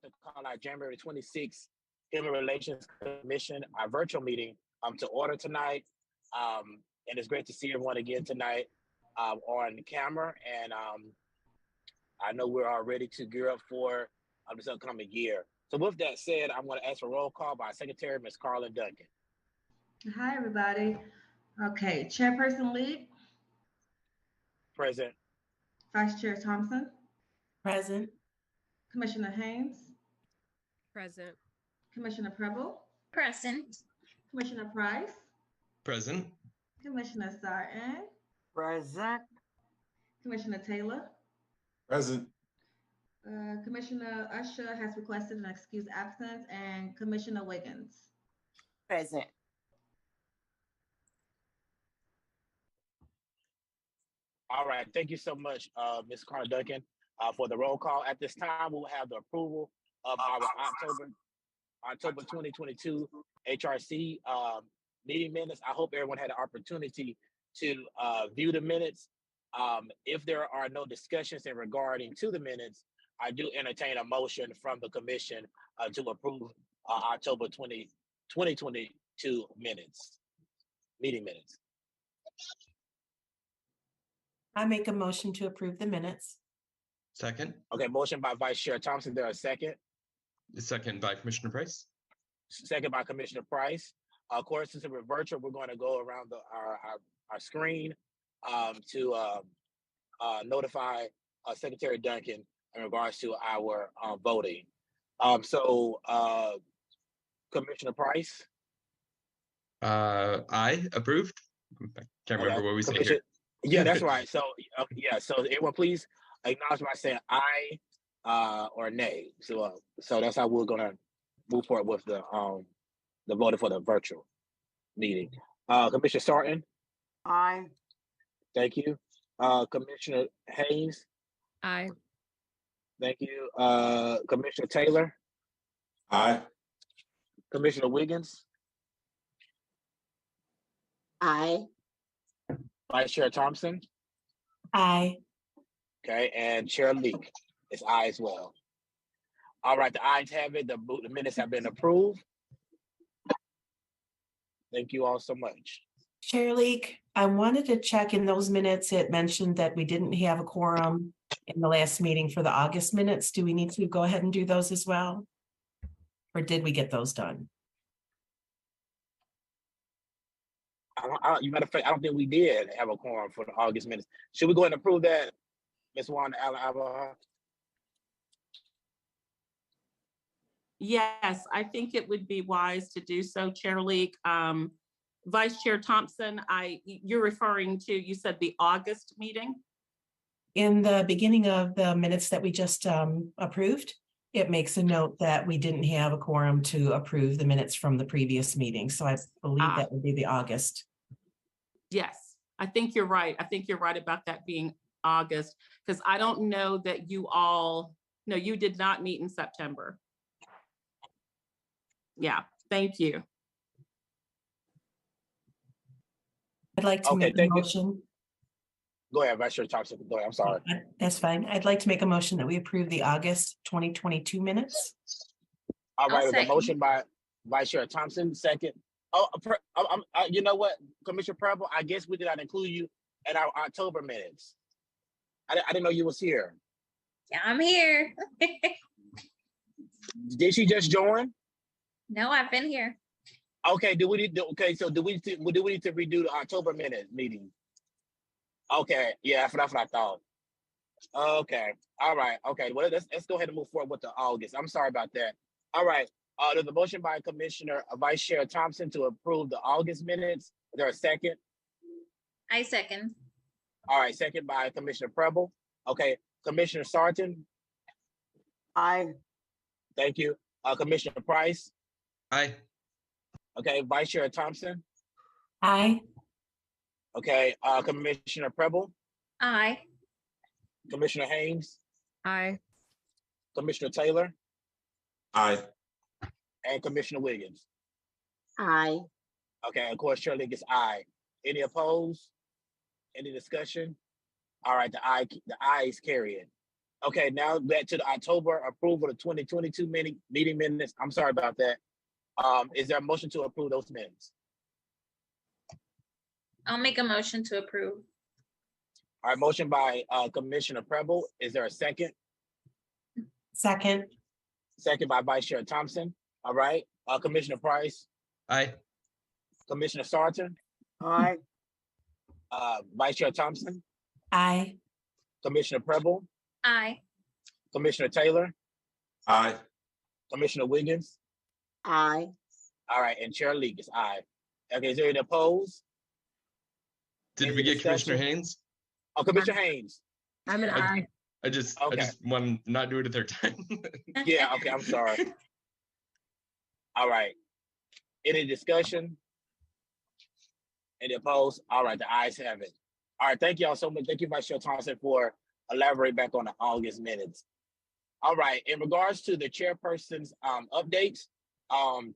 like to call our January 26th Human Relations Commission, our virtual meeting, to order tonight. And it's great to see everyone again tonight on camera. And I know we're all ready to gear up for this upcoming year. So with that said, I'm going to ask for roll call by Secretary Ms. Carla Duncan. Hi, everybody. Okay, Chairperson Lee. Present. Vice Chair Thompson. Present. Commissioner Haynes. Present. Commissioner Preble. Present. Commissioner Price. Present. Commissioner Sarton. Present. Commissioner Taylor. Present. Commissioner Usher has requested an excused absence, and Commissioner Wiggins. Present. All right, thank you so much, Ms. Carla Duncan, for the roll call. At this time, we'll have the approval of our October 2022 HRC meeting minutes. I hope everyone had an opportunity to view the minutes. If there are no discussions in regarding to the minutes, I do entertain a motion from the commission to approve October 2022 meeting minutes. I make a motion to approve the minutes. Second. Okay, motion by Vice Chair Thompson. There a second? Second by Commissioner Price. Second by Commissioner Price. Of course, since we're virtual, we're going to go around our screen to notify Secretary Duncan in regards to our voting. Commissioner Price. I approved. I can't remember what we said here. Yeah, that's right. So so everyone please acknowledge by saying aye or nay. So that's how we're gonna move forward with the voting for the virtual meeting. Commissioner Sarton. Aye. Thank you. Commissioner Haynes. Aye. Thank you. Commissioner Taylor. Aye. Commissioner Wiggins. Aye. Vice Chair Thompson. Aye. Okay, and Chair Leak is aye as well. All right, the ayes have it. The minutes have been approved. Thank you all so much. Chair Leak, I wanted to check in those minutes. It mentioned that we didn't have a quorum in the last meeting for the August minutes. Do we need to go ahead and do those as well? Or did we get those done? You matter of fact, I don't think we did have a quorum for the August minutes. Should we go ahead and approve that, Ms. Wanda Allen? Yes, I think it would be wise to do so, Chair Leak. Vice Chair Thompson, you're referring to, you said the August meeting? In the beginning of the minutes that we just approved, it makes a note that we didn't have a quorum to approve the minutes from the previous meeting. So I believe that would be the August. Yes, I think you're right. I think you're right about that being August, because I don't know that you did not meet in September. Yeah, thank you. I'd like to make a motion. Go ahead, Vice Chair Thompson. Go ahead. I'm sorry. That's fine. I'd like to make a motion that we approve the August 2022 minutes. All right, the motion by Vice Chair Thompson, second. You know what, Commissioner Preble, I guess we did not include you in our October minutes. I didn't know you was here. Yeah, I'm here. Did she just join? No, I've been here. Okay, do we need to redo the October minute meeting? Okay, yeah, that's what I thought. Okay, all right, okay. Well, let's go ahead and move forward with the August. I'm sorry about that. All right, there's a motion by Commissioner Vice Chair Thompson to approve the August minutes. Is there a second? I second. All right, second by Commissioner Preble. Okay, Commissioner Sarton. Aye. Thank you. Commissioner Price. Aye. Okay, Vice Chair Thompson. Aye. Okay, Commissioner Preble. Aye. Commissioner Haynes. Aye. Commissioner Taylor. Aye. And Commissioner Wiggins. Aye. Okay, of course, Chair Leak is aye. Any opposed? Any discussion? All right, the ayes carry it. Okay, now back to the October approval of 2022 meeting minutes. I'm sorry about that. Is there a motion to approve those minutes? I'll make a motion to approve. All right, motion by Commissioner Preble. Is there a second? Second. Second by Vice Chair Thompson. All right, Commissioner Price, Aye. Commissioner Sarton, Aye. Vice Chair Thompson, Aye. Commissioner Preble, Aye. Commissioner Taylor, Aye. Commissioner Wiggins. Aye. All right, and Chair Leak is aye. Okay, is there any opposed? Did Any we get Commissioner discussion? Haynes? Oh, Commissioner Haynes. I'm an I- aye. I just Okay. want to not do it a third time. Yeah, okay, I'm sorry. All right. Any discussion? Any opposed? All right, the ayes have it. All right, thank y'all so much. Thank you, Vice Chair Thompson, for elaborating back on the August minutes. All right, in regards to the chairperson's updates, on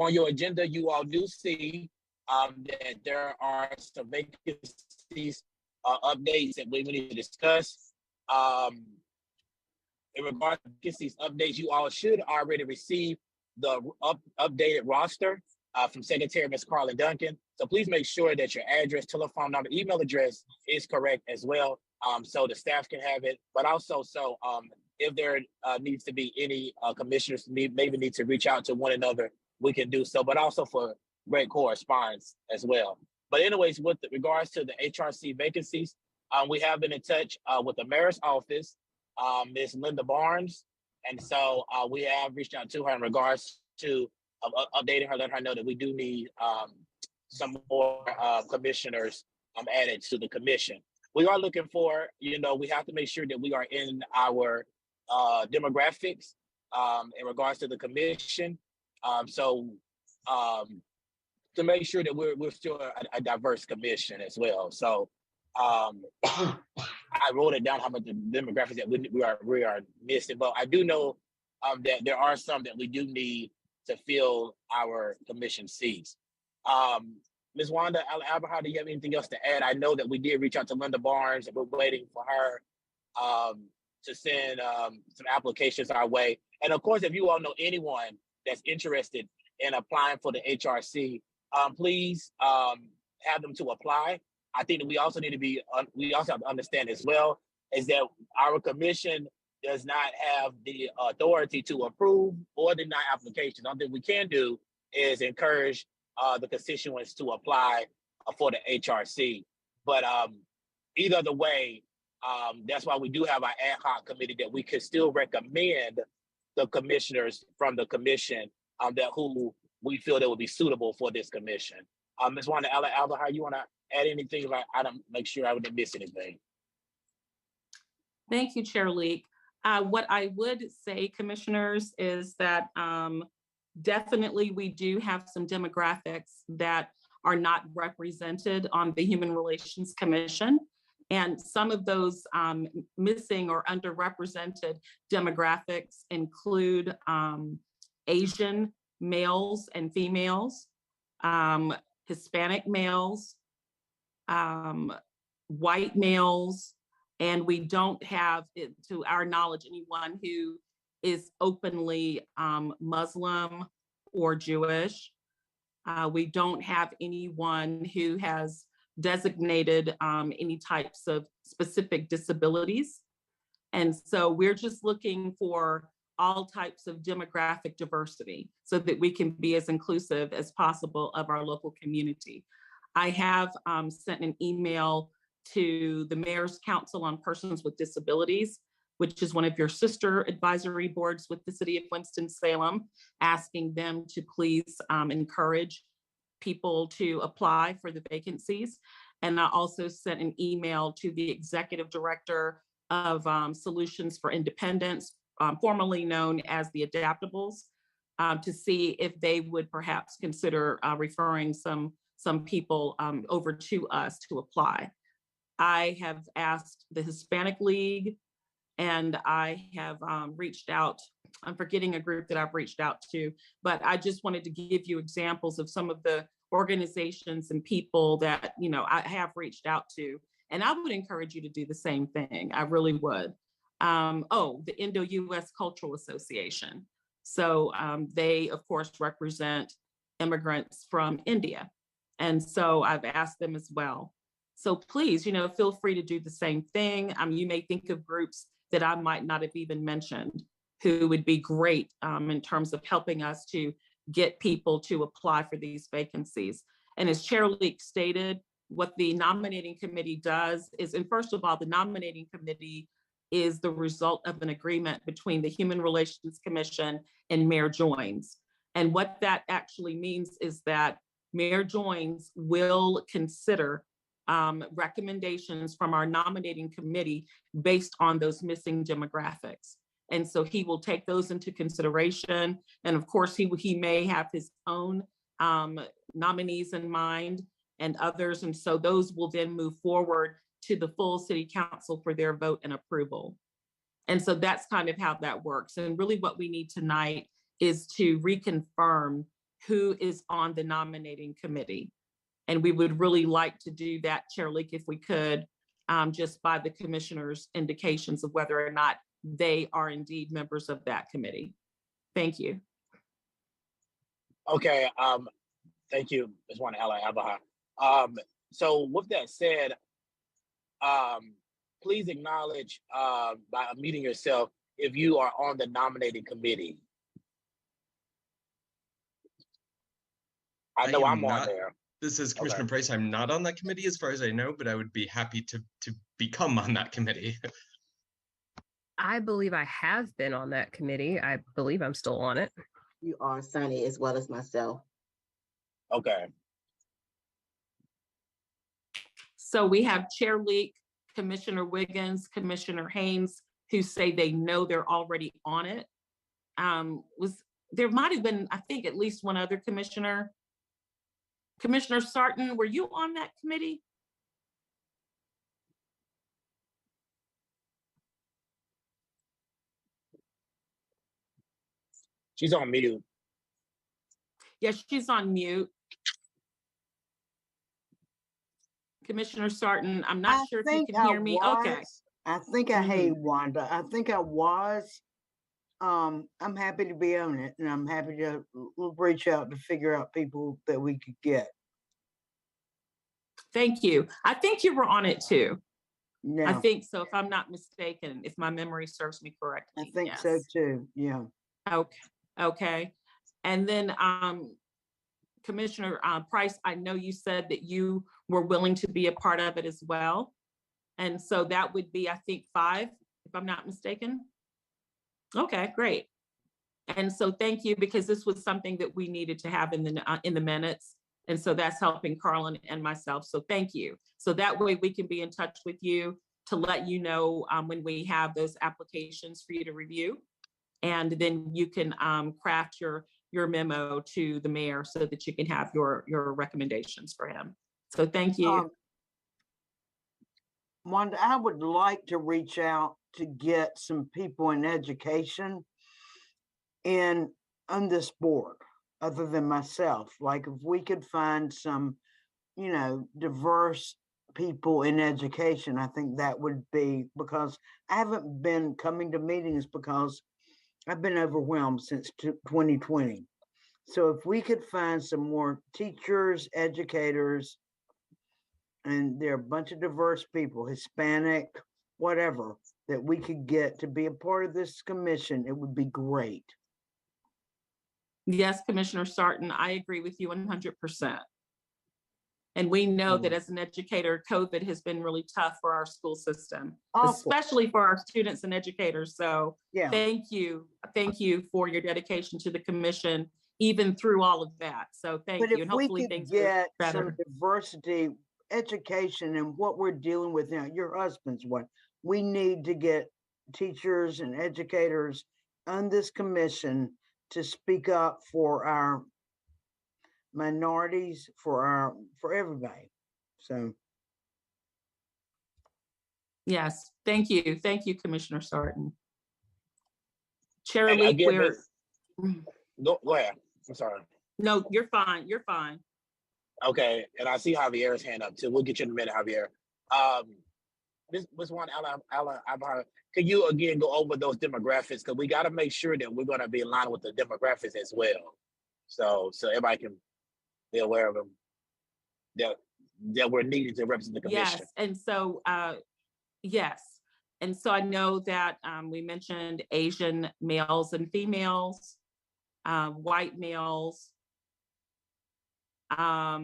your agenda, you all do see that there are some vacancies updates that we need to discuss. In regards to vacancies updates, you all should already receive the updated roster from Secretary Ms. Carlin Duncan. So please make sure that your address, telephone number, email address is correct as well, so the staff can have it. But also, if there needs to be any commissioners maybe need to reach out to one another, we can do so, but also for great correspondence as well. But anyways, with regards to the HRC vacancies, we have been in touch with the mayor's office, Ms. Linda Barnes. And so we have reached out to her in regards to updating her, letting her know that we do need some more commissioners added to the commission. We are looking for, we have to make sure that we are in our demographics in regards to the commission. To make sure that we're still a diverse commission as well. So I wrote it down how much the demographics that we are missing, but I do know that there are some that we do need to fill our commission seats. Ms. Wanda Abraham, do you have anything else to add? I know that we did reach out to Linda Barnes and we're waiting for her to send some applications our way. And of course, if you all know anyone that's interested in applying for the HRC, please have them to apply. I think that we also need to we also have to understand as well is that our commission does not have the authority to approve or deny applications. One thing we can do is encourage the constituents to apply for the HRC. But either the way, that's why we do have our ad hoc committee that we could still recommend the commissioners from the commission who we feel that would be suitable for this commission. Ms. Wanda Alba, how you want to add anything? Like, I don't make sure I wouldn't miss anything. Thank you, Chair Leak. What I would say, commissioners, is that definitely we do have some demographics that are not represented on the Human Relations Commission. And some of those missing or underrepresented demographics include Asian males and females, Hispanic males, white males, and we don't have, to our knowledge, anyone who is openly Muslim or Jewish. We don't have anyone who has designated any types of specific disabilities. And so we're just looking for all types of demographic diversity so that we can be as inclusive as possible of our local community. I have sent an email to the Mayor's Council on Persons with Disabilities, which is one of your sister advisory boards with the City of Winston-Salem, asking them to please encourage people to apply for the vacancies. And I also sent an email to the Executive Director of Solutions for Independence, formerly known as the Adaptables, to see if they would perhaps consider referring some people over to us to apply. I have asked the Hispanic League, and I have reached out. I'm forgetting a group that I've reached out to, but I just wanted to give you examples of some of the organizations and people that, I have reached out to. And I would encourage you to do the same thing. I really would. the Indo-US Cultural Association. So they, of course, represent immigrants from India. And so I've asked them as well. So please, feel free to do the same thing. You may think of groups that I might not have even mentioned who would be great in terms of helping us to get people to apply for these vacancies. And as Chair Leak stated, what the nominating committee does is, and first of all, the nominating committee is the result of an agreement between the Human Relations Commission and Mayor Joines. And what that actually means is that Mayor Joines will consider recommendations from our nominating committee based on those missing demographics. And so he will take those into consideration. And of course, he may have his own nominees in mind and others. And so those will then move forward to the full city council for their vote and approval. And so that's kind of how that works. And really what we need tonight is to reconfirm who is on the nominating committee. And we would really like to do that, Chair Leak, if we could, just by the commissioners' indications of whether or not they are indeed members of that committee. Thank you. Okay, thank you, Ms. Wanda Abaha. So with that said, please acknowledge by unmuting yourself if you are on the nominating committee. I know I'm on there. This is Commissioner Okay. Price. I'm not on that committee as far as I know, but I would be happy to become on that committee. I believe I have been on that committee. I believe I'm still on it. You are, Sunny, as well as myself. Okay. So we have Chair Leak, Commissioner Wiggins, Commissioner Haynes, who say they know they're already on it. There might have been, I think, at least one other commissioner. Commissioner Sarton, were you on that committee? She's on mute. Yes, she's on mute. Commissioner Sarton, I'm not sure if you can hear me. Okay. I think I, hey, Wanda, I think I was. I'm happy to be on it, and I'm happy to reach out to figure out people that we could get. Thank you. I think you were on it too. Yeah, I think so, if I'm not mistaken, if my memory serves me correctly. I think so yes. too. Yeah. Okay. And then Commissioner Price, I know you said that you were willing to be a part of it as well. And so that would be, I think, 5, if I'm not mistaken. Okay, great. And so thank you, because this was something that we needed to have in the minutes. And so that's helping Carlin and myself. So thank you. So that way we can be in touch with you to let you know when we have those applications for you to review. And then you can craft your memo to the mayor so that you can have your recommendations for him. So thank you. Wanda, I would like to reach out to get some people in education on this board, other than myself. Like if we could find some, diverse people in education, I think that would be, because I haven't been coming to meetings because I've been overwhelmed since 2020. So if we could find some more teachers, educators, and there are a bunch of diverse people, Hispanic, whatever, that we could get to be a part of this commission, it would be great. Yes, Commissioner Sarton, I agree with you 100%. And we know that as an educator, COVID has been really tough for our school system, especially for our students and educators. So yeah, thank you for your dedication to the commission, even through all of that. So thank you, and hopefully things get better. Some diversity, education, and what we're dealing with now. Your husband's one. We need to get teachers and educators on this commission to speak up for our minorities, for everybody. So yes, thank you, Commissioner Sarton. Chair And Leak, again, go ahead. I'm sorry. No, you're fine. Okay. Okay, and I see Javier's hand up too. We'll get you in a minute, Javier. Ms. Juan can you again go over those demographics? Because we got to make sure that we're going to be in line with the demographics as well. So everybody can be aware of them, that we're needed to represent the commission. Yes, and so, yes. And so I know that we mentioned Asian males and females, white males. I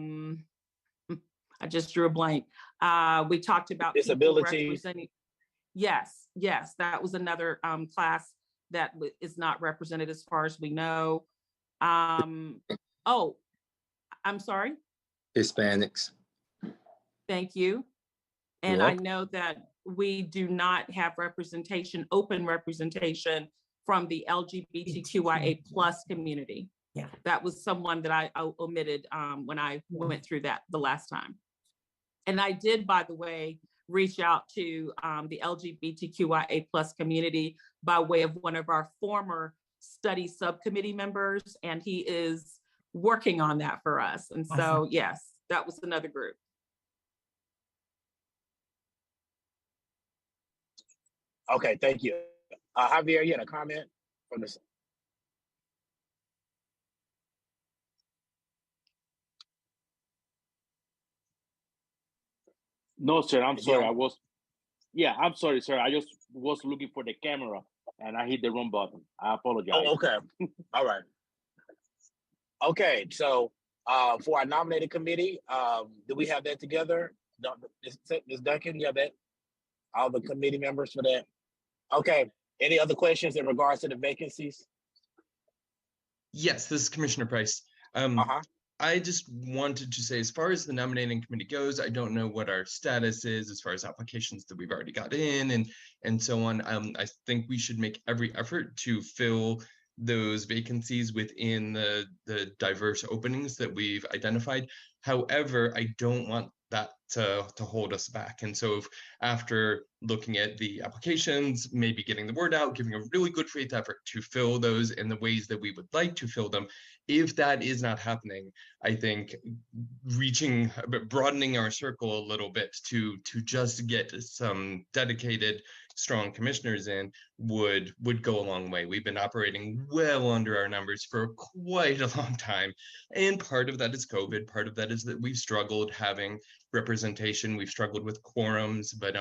just drew a blank. We talked about people disabilities. representing. Yes, that was another class that is not represented as far as we know. Oh, I'm sorry. Hispanics. Thank you. And I know that we do not have representation, open representation from the LGBTQIA+ community. Yeah. That was someone that I omitted when I went through that the last time. And I did, by the way, reach out to the LGBTQIA+ community by way of one of our former study subcommittee members, and he is working on that for us. And so, yes, that was another group. Okay, thank you. Javier, you had a comment from this? No, sir, I'm sorry. I'm sorry, sir. I just was looking for the camera and I hit the wrong button. I apologize. Oh, okay. All right. Okay, so for our nominated committee, do we have that together? Ms. Duncan, you have that? All the committee members for that? Okay. Any other questions in regards to the vacancies? Yes, this is Commissioner Price. I just wanted to say, as far as the nominating committee goes, I don't know what our status is as far as applications that we've already got in and so on. I think we should make every effort to fill those vacancies within the diverse openings that we've identified. However, I don't want that to hold us back. And so if after looking at the applications, maybe getting the word out, giving a really good faith effort to fill those in the ways that we would like to fill them, if that is not happening, I think broadening our circle a little bit to just get some dedicated, strong commissioners in would go a long way. We've been operating well under our numbers for quite a long time. And part of that is COVID. Part of that is that we've struggled having representation. We've struggled with quorums, but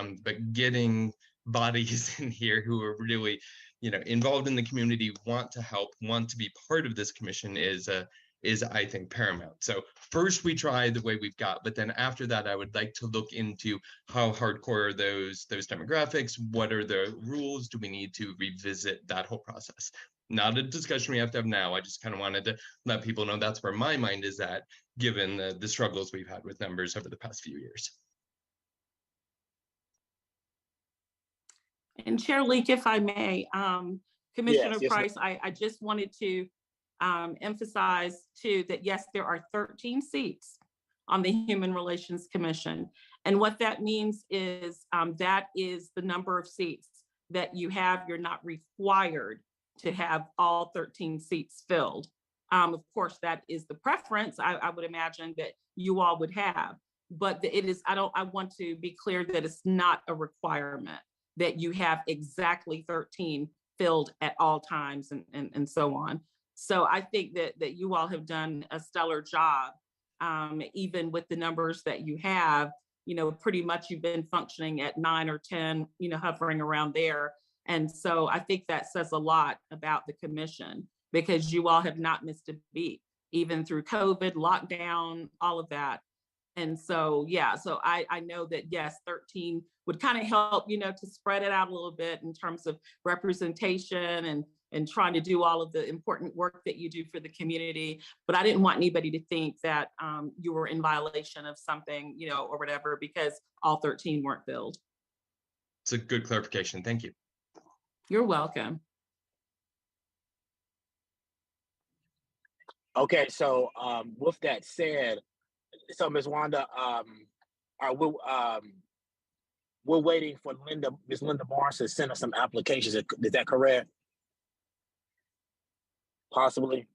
getting bodies in here who are really, involved in the community, want to help, want to be part of this commission is I think paramount. So first we try the way we've got, but then after that, I would like to look into how hardcore are those demographics. What are the rules? Do we need to revisit that whole process? Not a discussion we have to have now. I just kind of wanted to let people know that's where my mind is at, given the struggles we've had with numbers over the past few years. And Chair Leak, if I may, Commissioner Yes, Price, I just wanted to emphasize too that yes, there are 13 seats on the Human Relations Commission. And what that means is that is the number of seats that you have. You're not required to have all 13 seats filled. Of course, that is the preference I would imagine that you all would have, but it is, I want to be clear that it's not a requirement that you have exactly 13 filled at all times and so on. So I think that you all have done a stellar job, even with the numbers that you have, pretty much you've been functioning at 9 or 10, hovering around there. And so I think that says a lot about the commission, because you all have not missed a beat, even through COVID, lockdown, all of that. And so, yeah, so I know that, yes, 13 would kind of help, to spread it out a little bit in terms of representation and trying to do all of the important work that you do for the community. But I didn't want anybody to think that you were in violation of something, or whatever, because all 13 weren't filled. It's a good clarification. Thank you. You're welcome. Okay, so with that said, so Ms. Wanda, we're waiting for Ms. Linda Barnes to send us some applications. Is that correct? Possibly.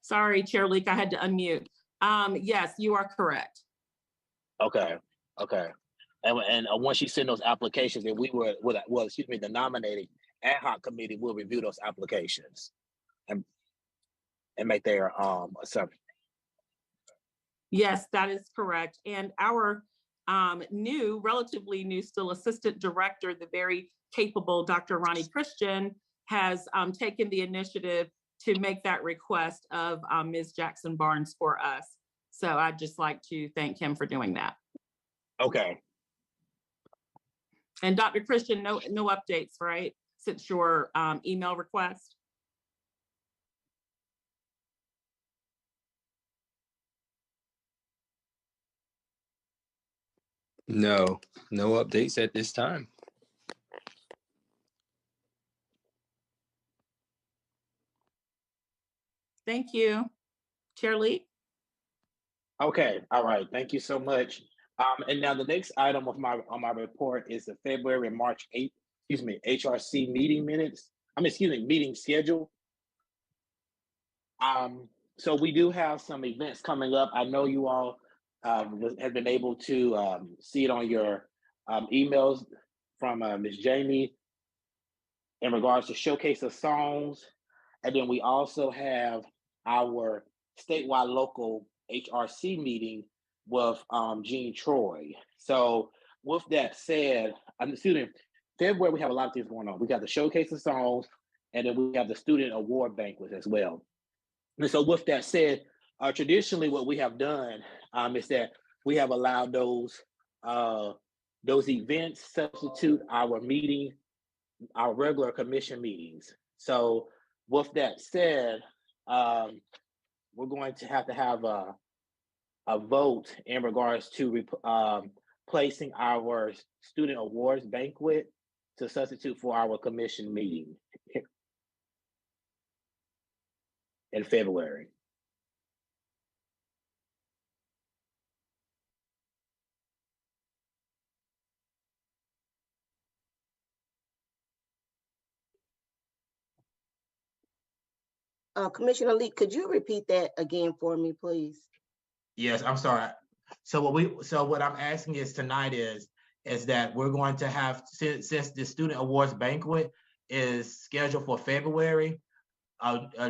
Sorry, Chair Leak, I had to unmute. Yes, you are correct. Okay, okay. And once you send those applications, then the nominating ad hoc committee will review those applications and make their assumption. Yes, that is correct. And our relatively new still assistant director, the very capable Dr. Ronnie Christian, has taken the initiative to make that request of Ms. Jackson Barnes for us. So I'd just like to thank him for doing that. Okay. And Dr. Christian, no updates, right? Since your email request? No updates at this time. Thank you. Chair Lee? Okay, all right. Thank you so much. And now the next item on my report is the February and March 8th, HRC meeting minutes. Meeting schedule. So we do have some events coming up. I know you all have been able to see it on your emails from Ms. Jamie in regards to showcase of songs. And then we also have our statewide local HRC meeting with Jean Troy. So with that said, February, we have a lot of things going on. We got the showcase of songs, and then we have the student award banquet as well. And so with that said, traditionally what we have done is that we have allowed those events substitute our regular commission meetings. So with that said, we're going to have a vote in regards to placing our student awards banquet to substitute for our commission meeting in February. Commissioner Lee, could you repeat that again for me, please? Yes, I'm sorry. So what I'm asking is tonight is that we're going to have, since the student awards banquet is scheduled for February,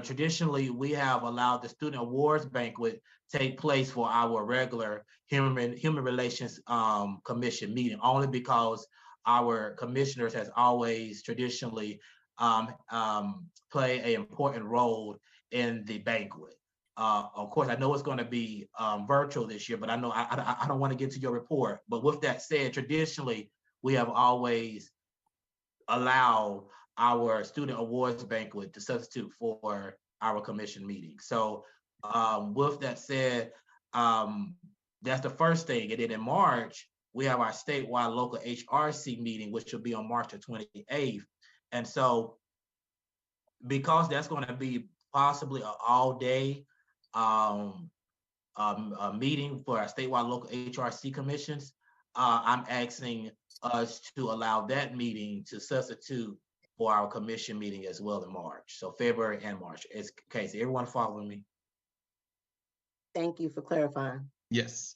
traditionally we have allowed the student awards banquet take place for our regular human relations commission meeting, only because our commissioners has always traditionally play an important role in the banquet. Of course, I know it's going to be virtual this year, but I know I don't want to get to your report. But with that said, traditionally, we have always allowed our student awards banquet to substitute for our commission meeting. So with that said, that's the first thing. And then in March, we have our statewide local HRC meeting, which will be on March the 28th. And so because that's going to be possibly an all-day meeting for our statewide local HRC commissions, I'm asking us to allow that meeting to substitute for our commission meeting as well in March. So February and March. Okay, so everyone following me? Thank you for clarifying. Yes.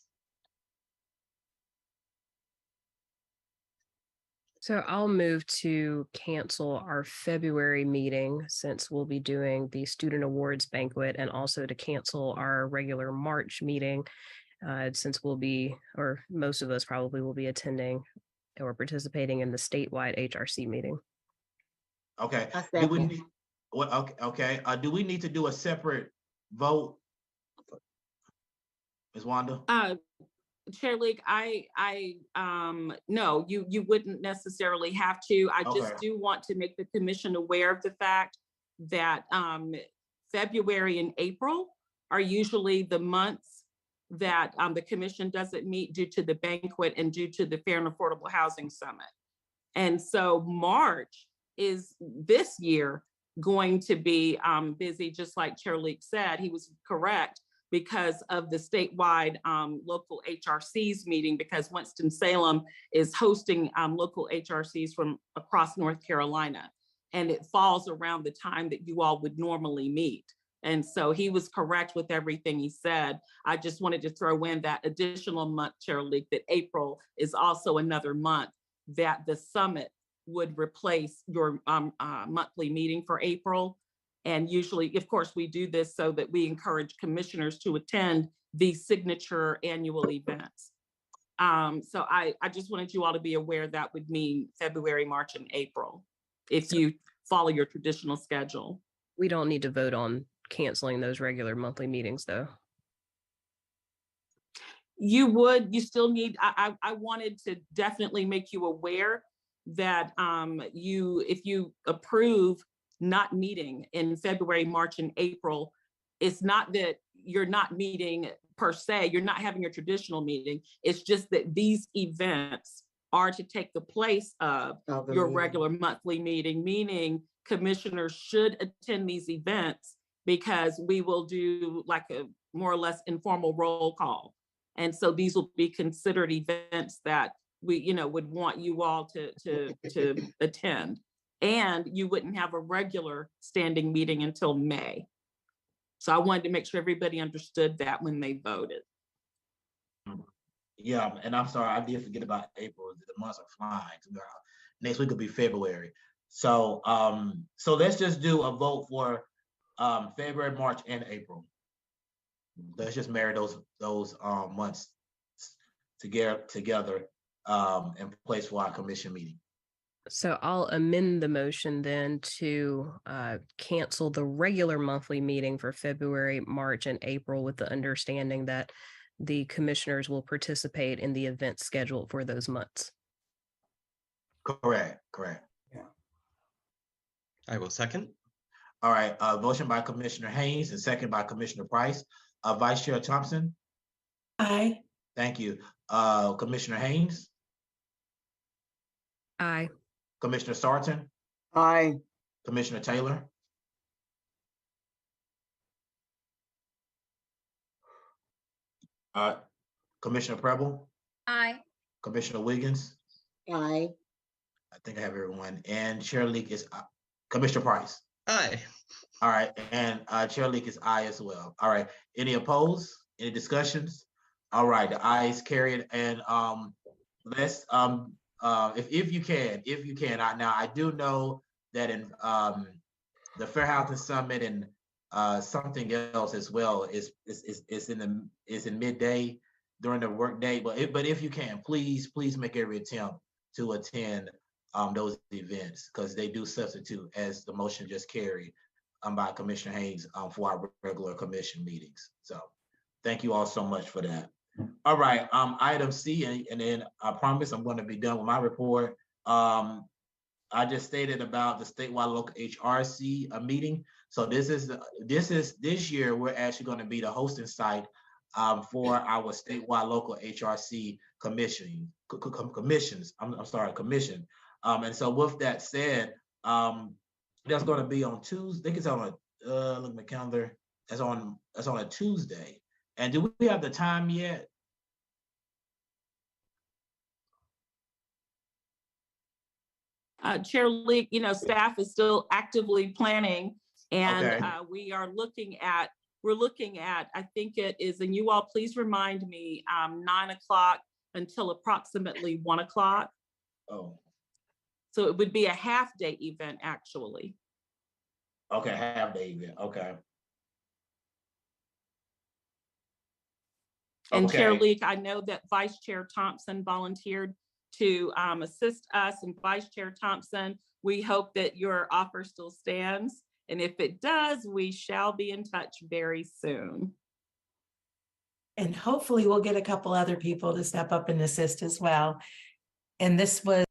So I'll move to cancel our February meeting since we'll be doing the student awards banquet, and also to cancel our regular March meeting since we'll be, or most of us probably will be attending or participating in the statewide HRC meeting. Okay. Do we need, okay. Do we need to do a separate vote, Ms. Wanda? Chair League, no, you wouldn't necessarily have to. I just do want to make the commission aware of the fact that February and April are usually the months that the commission doesn't meet due to the banquet and due to the Fair and Affordable Housing Summit. And so March is this year going to be busy, just like Chair Leak said. He was correct, because of the statewide local HRCs meeting, because Winston-Salem is hosting local HRCs from across North Carolina. And it falls around the time that you all would normally meet. And so he was correct with everything he said. I just wanted to throw in that additional month, Chair Leak, that April is also another month that the summit would replace your monthly meeting for April. And usually, of course, we do this so that we encourage commissioners to attend these signature annual events. So I just wanted you all to be aware that would mean February, March, and April, if you follow your traditional schedule. We don't need to vote on canceling those regular monthly meetings, though. You still need, I wanted to definitely make you aware that if you approve not meeting in February, March, and April, it's not that you're not meeting per se, you're not having a traditional meeting. It's just that these events are to take the place of your regular monthly meeting, meaning commissioners should attend these events because we will do like a more or less informal roll call. And so these will be considered events that we, would want you all to attend. And you wouldn't have a regular standing meeting until May. So I wanted to make sure everybody understood that when they voted. Yeah, and I'm sorry, I did forget about April. The months are flying. Next week will be February. So so let's just do a vote for February, March, and April. Let's just marry those months together in place for our commission meeting. So I'll amend the motion then to cancel the regular monthly meeting for February, March, and April with the understanding that the commissioners will participate in the event scheduled for those months. Correct. Yeah. I will second. All right, motion by Commissioner Haynes and second by Commissioner Price. Vice Chair Thompson? Aye. Thank you. Commissioner Haynes? Aye. Commissioner Sarton? Aye. Commissioner Taylor? Commissioner Preble? Aye. Commissioner Wiggins? Aye. I think I have everyone. And Chair Leak is Commissioner Price? Aye. All right, and Chair Leak is aye as well. All right, any opposed? Any discussions? All right, the ayes carried. And let's if you can, now I do know that in the Fair Housing Summit and something else as well is in midday during the workday. But if you can, please make every attempt to attend those events, because they do substitute, as the motion just carried by Commissioner Haynes, for our regular commission meetings. So thank you all so much for that. All right, item C, and then I promise I'm going to be done with my report. I just stated about the statewide local HRC meeting. So this year we're actually going to be the hosting site for our statewide local HRC commission. And so with that said, that's going to be on Tuesday. I think it's on look at my calendar. That's on a Tuesday. And do we have the time yet? Chair Leak, staff is still actively planning, and Okay. we're looking at, I think it is, and you all please remind me, 9 o'clock until approximately 1 o'clock. Oh, So it would be a half-day event, actually. okay, half-day event. Okay. And Chair Okay. Leak, I know that Vice Chair Thompson volunteered to assist us, and Vice Chair Thompson, we hope that your offer still stands. And if it does, we shall be in touch very soon. And hopefully we'll get a couple other people to step up and assist as well. And this was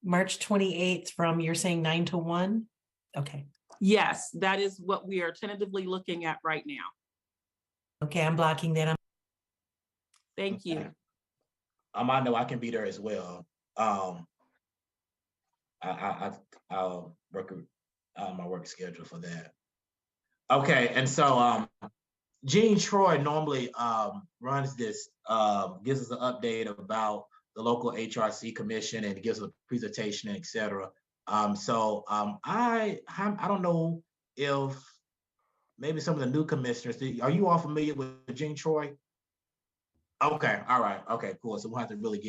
March 28th from, you're saying 9 to 1? Okay. Yes, that is what we are tentatively looking at right now. Okay, I'm blocking that. Thank you. Okay. I know I can be there as well. I'll work my work schedule for that. Okay, and so Jean Troy normally runs this, gives us an update about the local HRC commission and gives a presentation, et cetera. I don't know if maybe some of the new commissioners. Are you all familiar with Jean Troy? Okay, all right, okay, cool. So we'll have to really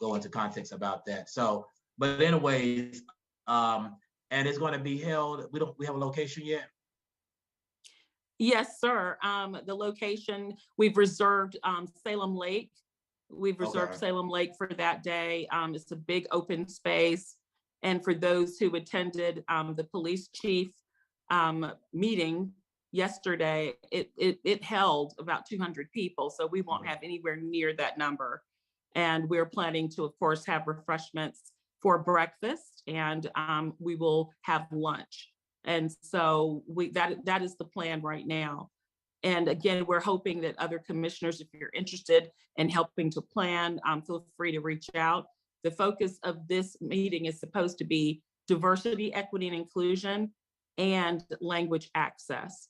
go into context about that. So, but anyways, and it's going to be held. We have a location yet? Yes, sir. The location, we've reserved Salem Lake. We've reserved Okay. Salem Lake for that day. It's a big open space. And for those who attended the police chief meeting yesterday, it held about 200 people. So we won't have anywhere near that number. And we're planning to, of course, have refreshments for breakfast, and we will have lunch. And so that is the plan right now. And again, we're hoping that other commissioners, if you're interested in helping to plan, feel free to reach out. The focus of this meeting is supposed to be diversity, equity, and inclusion, and language access.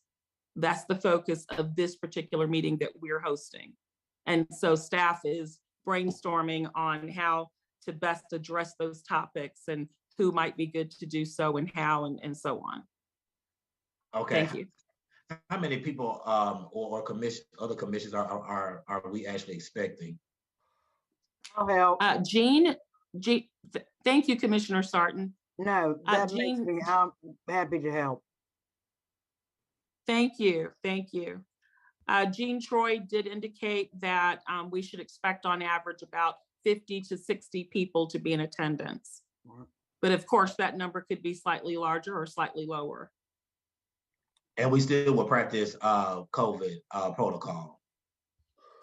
That's the focus of this particular meeting that we're hosting. And so staff is brainstorming on how to best address those topics and who might be good to do so and how and so on. Okay. Thank you. How many people or other commissions are we actually expecting? I'll help. Jean, thank you, Commissioner Sarton. No, that makes Jean, me, I'm happy to help. thank you. Jean Troy did indicate that we should expect on average about 50 to 60 people to be in attendance. But of course, that number could be slightly larger or slightly lower. And we still will practice COVID protocol.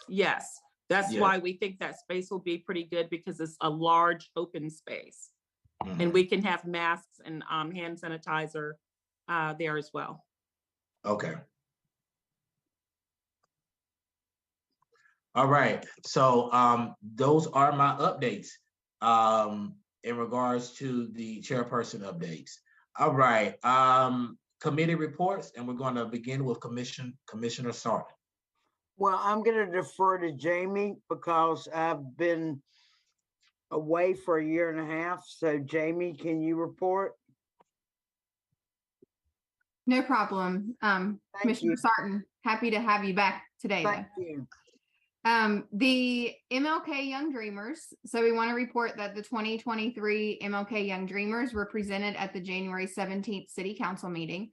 Yes, that's Yeah. why we think that space will be pretty good, because it's a large open space. Mhm. And we can have masks and hand sanitizer there as well. Okay. All right. So those are my updates in regards to the chairperson updates. All right. Committee reports, and we're going to begin with Commissioner Sarton. Well, I'm going to defer to Jamie because I've been away for a year and a half. So Jamie, can you report? No problem. Commissioner Sarton, happy to have you back today. Thank you. The MLK Young Dreamers. So we want to report that the 2023 MLK Young Dreamers were presented at the January 17th City Council meeting.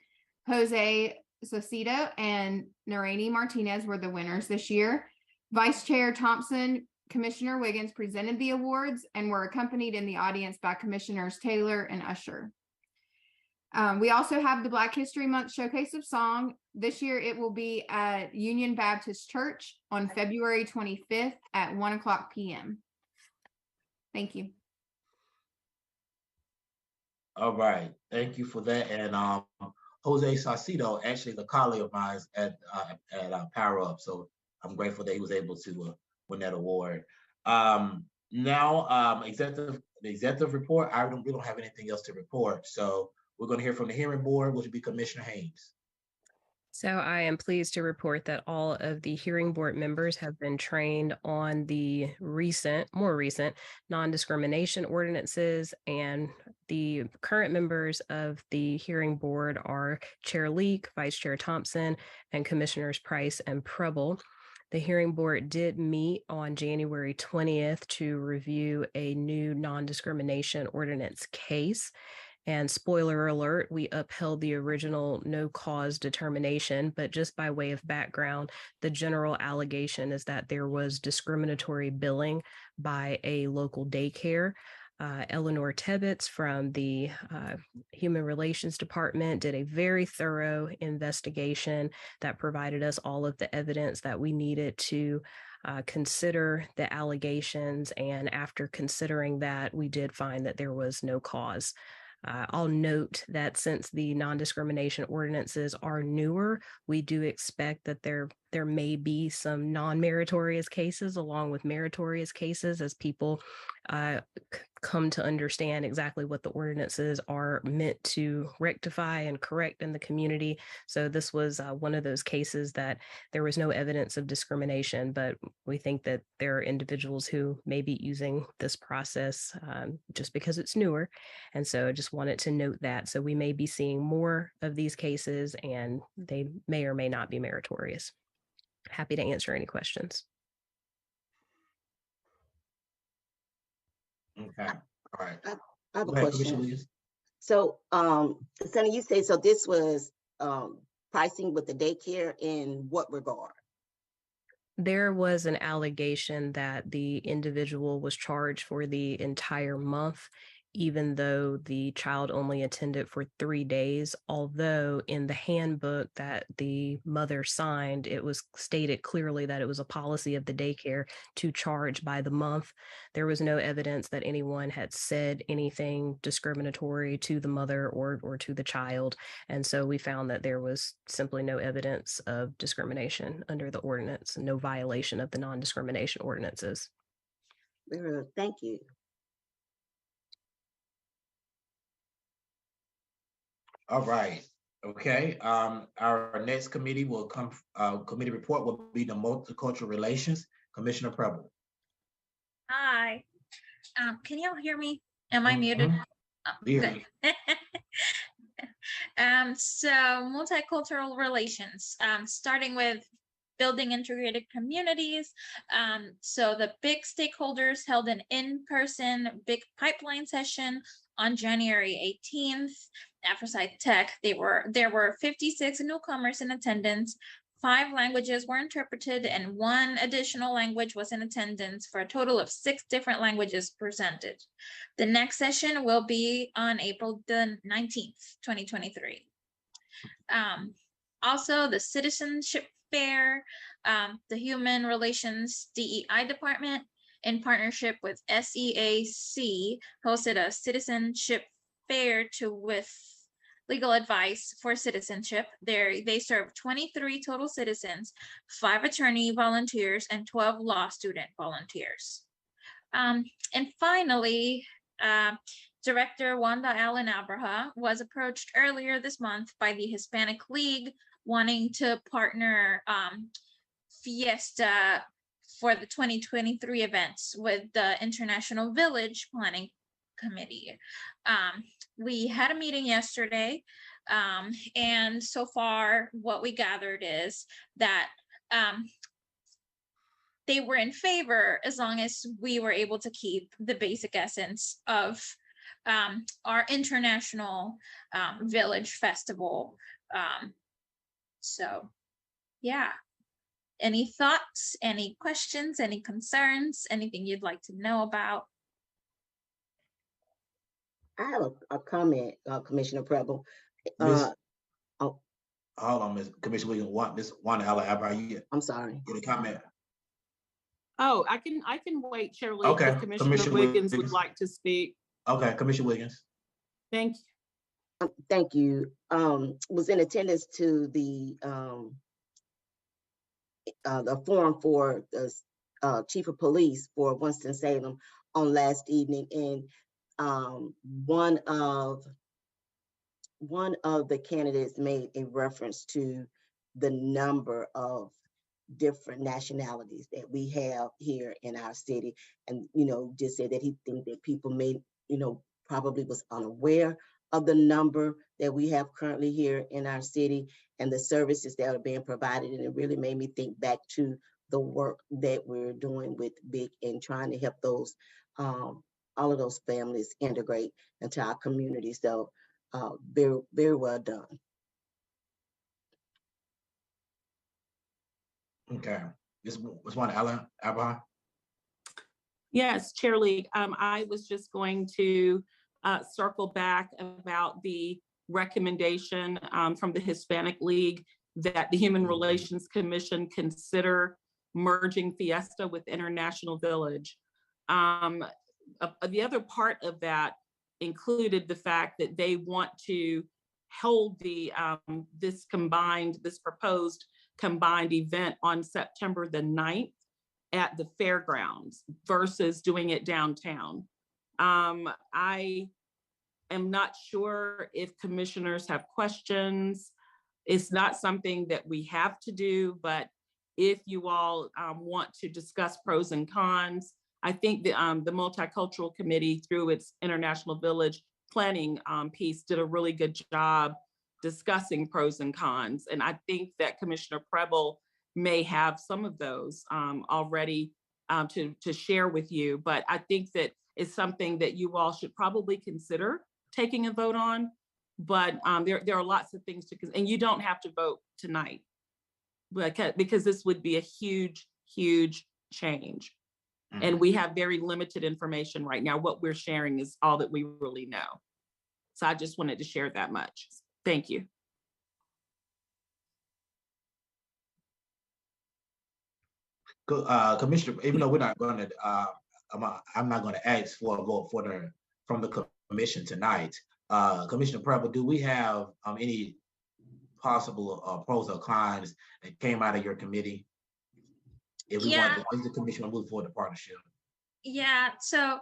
Jose Socito and Narani Martinez were the winners this year. Vice Chair Thompson, Commissioner Wiggins presented the awards and were accompanied in the audience by Commissioners Taylor and Usher. We also have the Black History Month Showcase of Song. This year it will be at Union Baptist Church on February 25th at 1:00 p.m. Thank you. All right. Thank you for that. And Jose Saucedo, actually the colleague of mine at Power Up. So I'm grateful that he was able to win that award. Now, the executive report, we don't have anything else to report. So we're going to hear from the hearing board, which would be Commissioner Haynes. So I am pleased to report that all of the hearing board members have been trained on the more recent non-discrimination ordinances, and the current members of the hearing board are Chair Leek, Vice Chair Thompson, and Commissioners Price and Preble. The hearing board did meet on January 20th to review a new non-discrimination ordinance case. And spoiler alert, we upheld the original no cause determination, but just by way of background, the general allegation is that there was discriminatory billing by a local daycare. Eleanor Tebbets from the Human Relations Department did a very thorough investigation that provided us all of the evidence that we needed to consider the allegations. And after considering that, we did find that there was no cause. I'll note that since the non-discrimination ordinances are newer, we do expect that there may be some non-meritorious cases along with meritorious cases as people come to understand exactly what the ordinances are meant to rectify and correct in the community. So this was one of those cases that there was no evidence of discrimination, but we think that there are individuals who may be using this process just because it's newer. And so I just wanted to note that. So we may be seeing more of these cases, and they may or may not be meritorious. Happy to answer any questions. Okay, all right. I have a Go ahead, Commissioner question. Williams. So, Sonny, you say, so this was pricing with the daycare in what regard? There was an allegation that the individual was charged for the entire month, even though the child only attended for 3 days. Although in the handbook that the mother signed, it was stated clearly that it was a policy of the daycare to charge by the month. There was no evidence that anyone had said anything discriminatory to the mother or to the child. And so we found that there was simply no evidence of discrimination under the ordinance, no violation of the non-discrimination ordinances. Thank you. All right, okay. Our next committee will come, committee report will be the multicultural relations. Commissioner Preble. Hi. Can y'all hear me? Am I muted? Oh, good. So multicultural relations, starting with building integrated communities. So the big stakeholders held an in-person big pipeline session on January 18th at Forsyth Tech. There were 56 newcomers in attendance. 5 languages were interpreted and 1 additional language was in attendance for a total of 6 different languages presented. The next session will be on April the 19th, 2023. Also, the Citizenship Fair, the Human Relations DEI Department, in partnership with SEAC, hosted a citizenship fair with legal advice for citizenship. They served 23 total citizens, 5 attorney volunteers, and 12 law student volunteers. And finally, Director Wanda Allen Abraha was approached earlier this month by the Hispanic League wanting to partner Fiesta for the 2023 events with the International Village Planning Committee. We had a meeting yesterday, and so far what we gathered is that they were in favor as long as we were able to keep the basic essence of our International Village Festival. So yeah. Any thoughts, any questions, any concerns, anything you'd like to know about? I have a comment, Commissioner Preble. Hold on, Ms. Commissioner Williams. Ms. Wanda Allen, I'm sorry. Get a comment. Oh, I can wait, Chair Lee, Okay, if Commissioner Wiggins would like to speak. Okay, Commissioner Wiggins. Thank you. Thank you. Was in attendance to the forum for the Chief of Police for Winston-Salem on last evening, and one of the candidates made a reference to the number of different nationalities that we have here in our city, and just said that he think that people may probably was unaware of the number that we have currently here in our city and the services that are being provided. And it really made me think back to the work that we're doing with BIC and trying to help those, all of those families integrate into our community. So very, very well done. Okay. This was one, Allen. Yes, Chair Lee. I was just going to circle back about the recommendation from the Hispanic League that the Human Relations Commission consider merging Fiesta with International Village. The other part of that included the fact that they want to hold the this proposed combined event on September the 9th at the fairgrounds versus doing it downtown. I am not sure if commissioners have questions. It's not something that we have to do, but if you all want to discuss pros and cons, I think the Multicultural Committee through its International Village planning piece did a really good job discussing pros and cons. And I think that Commissioner Preble may have some of those already to share with you, but I think that it's something that you all should probably consider taking a vote on. But there are lots of things to, and you don't have to vote tonight, because this would be a huge, huge change. And we have very limited information right now. What we're sharing is all that we really know. So I just wanted to share that much. Thank you. Commissioner, even though we're not going to, I'm not going to ask for a vote from the commission tonight. Commissioner Preble, do we have any possible pros or cons that came out of your committee? If we want the commission to move forward the partnership. Yeah, so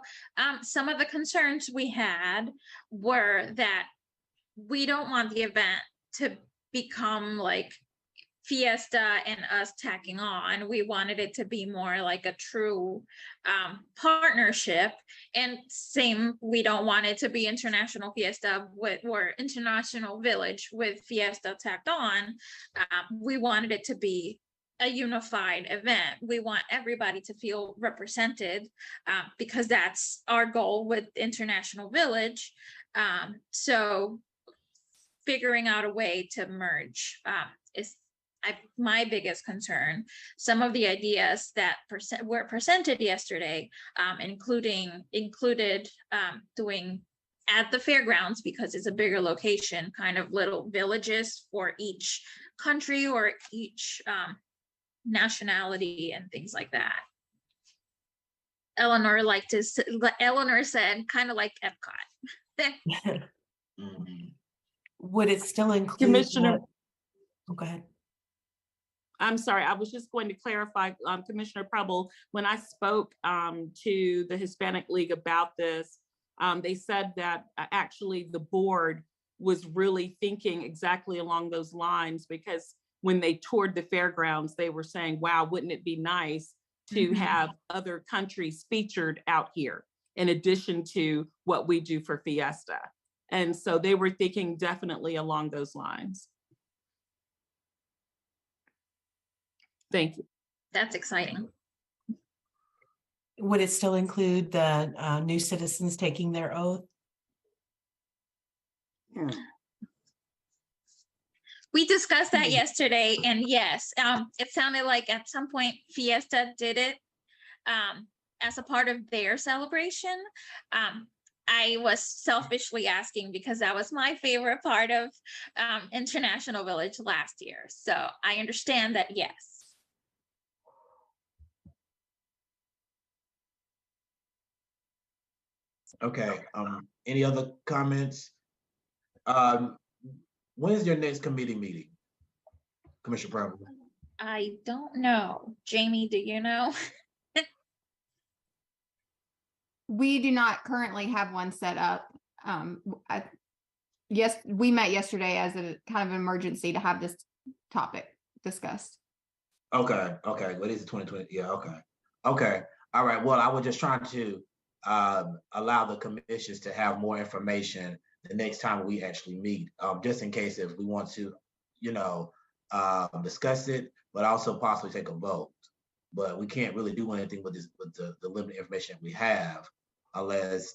some of the concerns we had were that we don't want the event to become like Fiesta and us tacking on. We wanted it to be more like a true partnership. And same, we don't want it to be International Fiesta or International Village with Fiesta tacked on. We wanted it to be a unified event. We want everybody to feel represented because that's our goal with International Village. So figuring out a way to merge is my biggest concern. Some of the ideas that were presented yesterday included doing at the fairgrounds, because it's a bigger location, kind of little villages for each country or each nationality and things like that. Eleanor said kind of like Epcot. Would it still include Commissioner? Oh, go ahead. I'm sorry, I was just going to clarify, Commissioner Preble, when I spoke to the Hispanic League about this, they said that actually the board was really thinking exactly along those lines, because when they toured the fairgrounds, they were saying, wow, wouldn't it be nice to have other countries featured out here in addition to what we do for Fiesta? And so they were thinking definitely along those lines. Thank you. That's exciting. Would it still include the new citizens taking their oath? We discussed that yesterday, and yes, it sounded like at some point Fiesta did it as a part of their celebration. I was selfishly asking because that was my favorite part of International Village last year. So I understand that, yes. Okay, any other comments? When's your next committee meeting, Commissioner Preble? I don't know. Jamie, do you know? We do not currently have one set up. Yes, we met yesterday as a kind of an emergency to have this topic discussed. Okay, well, it is 2020, yeah, okay. All right, well, I was just trying to allow the commissions to have more information the next time we actually meet, just in case if we want to, discuss it, but also possibly take a vote. But we can't really do anything with this, with the limited information we have, unless,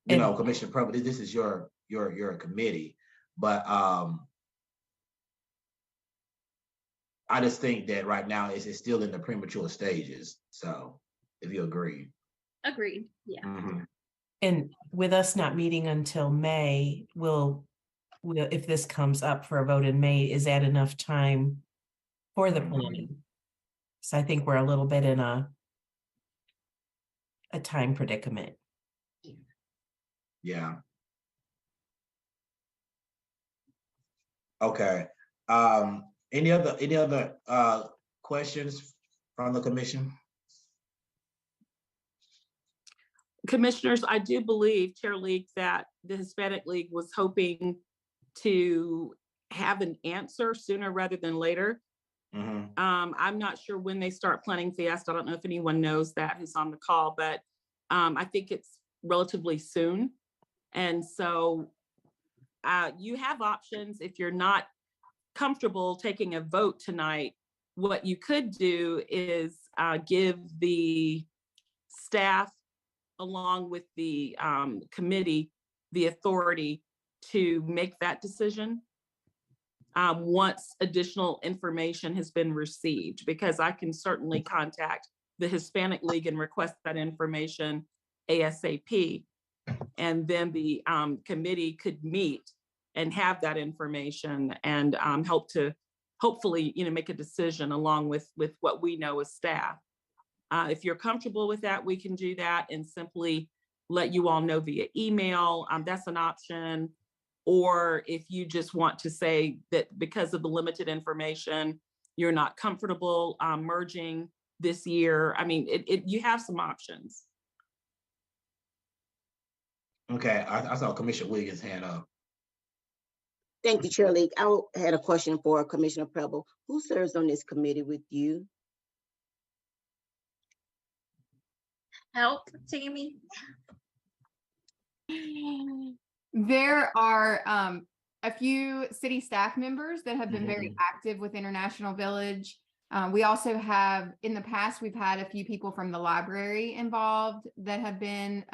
Commissioner Preble, this is your committee, but I just think that right now it's still in the premature stages. So, if you agree. Agreed. Yeah. And with us not meeting until May, we'll if this comes up for a vote in May, is that enough time for the planning? So I think we're a little bit in a time predicament. Yeah. Okay. Any other questions from the commission? Commissioners, I do believe, Chair League, that the Hispanic League was hoping to have an answer sooner rather than later. I'm not sure when they start planning Fiesta. I don't know if anyone knows that who's on the call, but I think it's relatively soon. And so you have options. If you're not comfortable taking a vote tonight, what you could do is give the staff along with the committee the authority to make that decision once additional information has been received, because I can certainly contact the Hispanic League and request that information ASAP. And then the committee could meet and have that information and help to hopefully, make a decision along with what we know as staff. If you're comfortable with that, we can do that and simply let you all know via email. That's an option. Or if you just want to say that because of the limited information, you're not comfortable merging this year. I mean, you have some options. Okay, I saw Commissioner Wiggins' hand up. Thank you, Chair League. I had a question for Commissioner Preble. Who serves on this committee with you? Help, Tammy. There are a few city staff members that have been very active with International Village. We also have, in the past, we've had a few people from the library involved that have been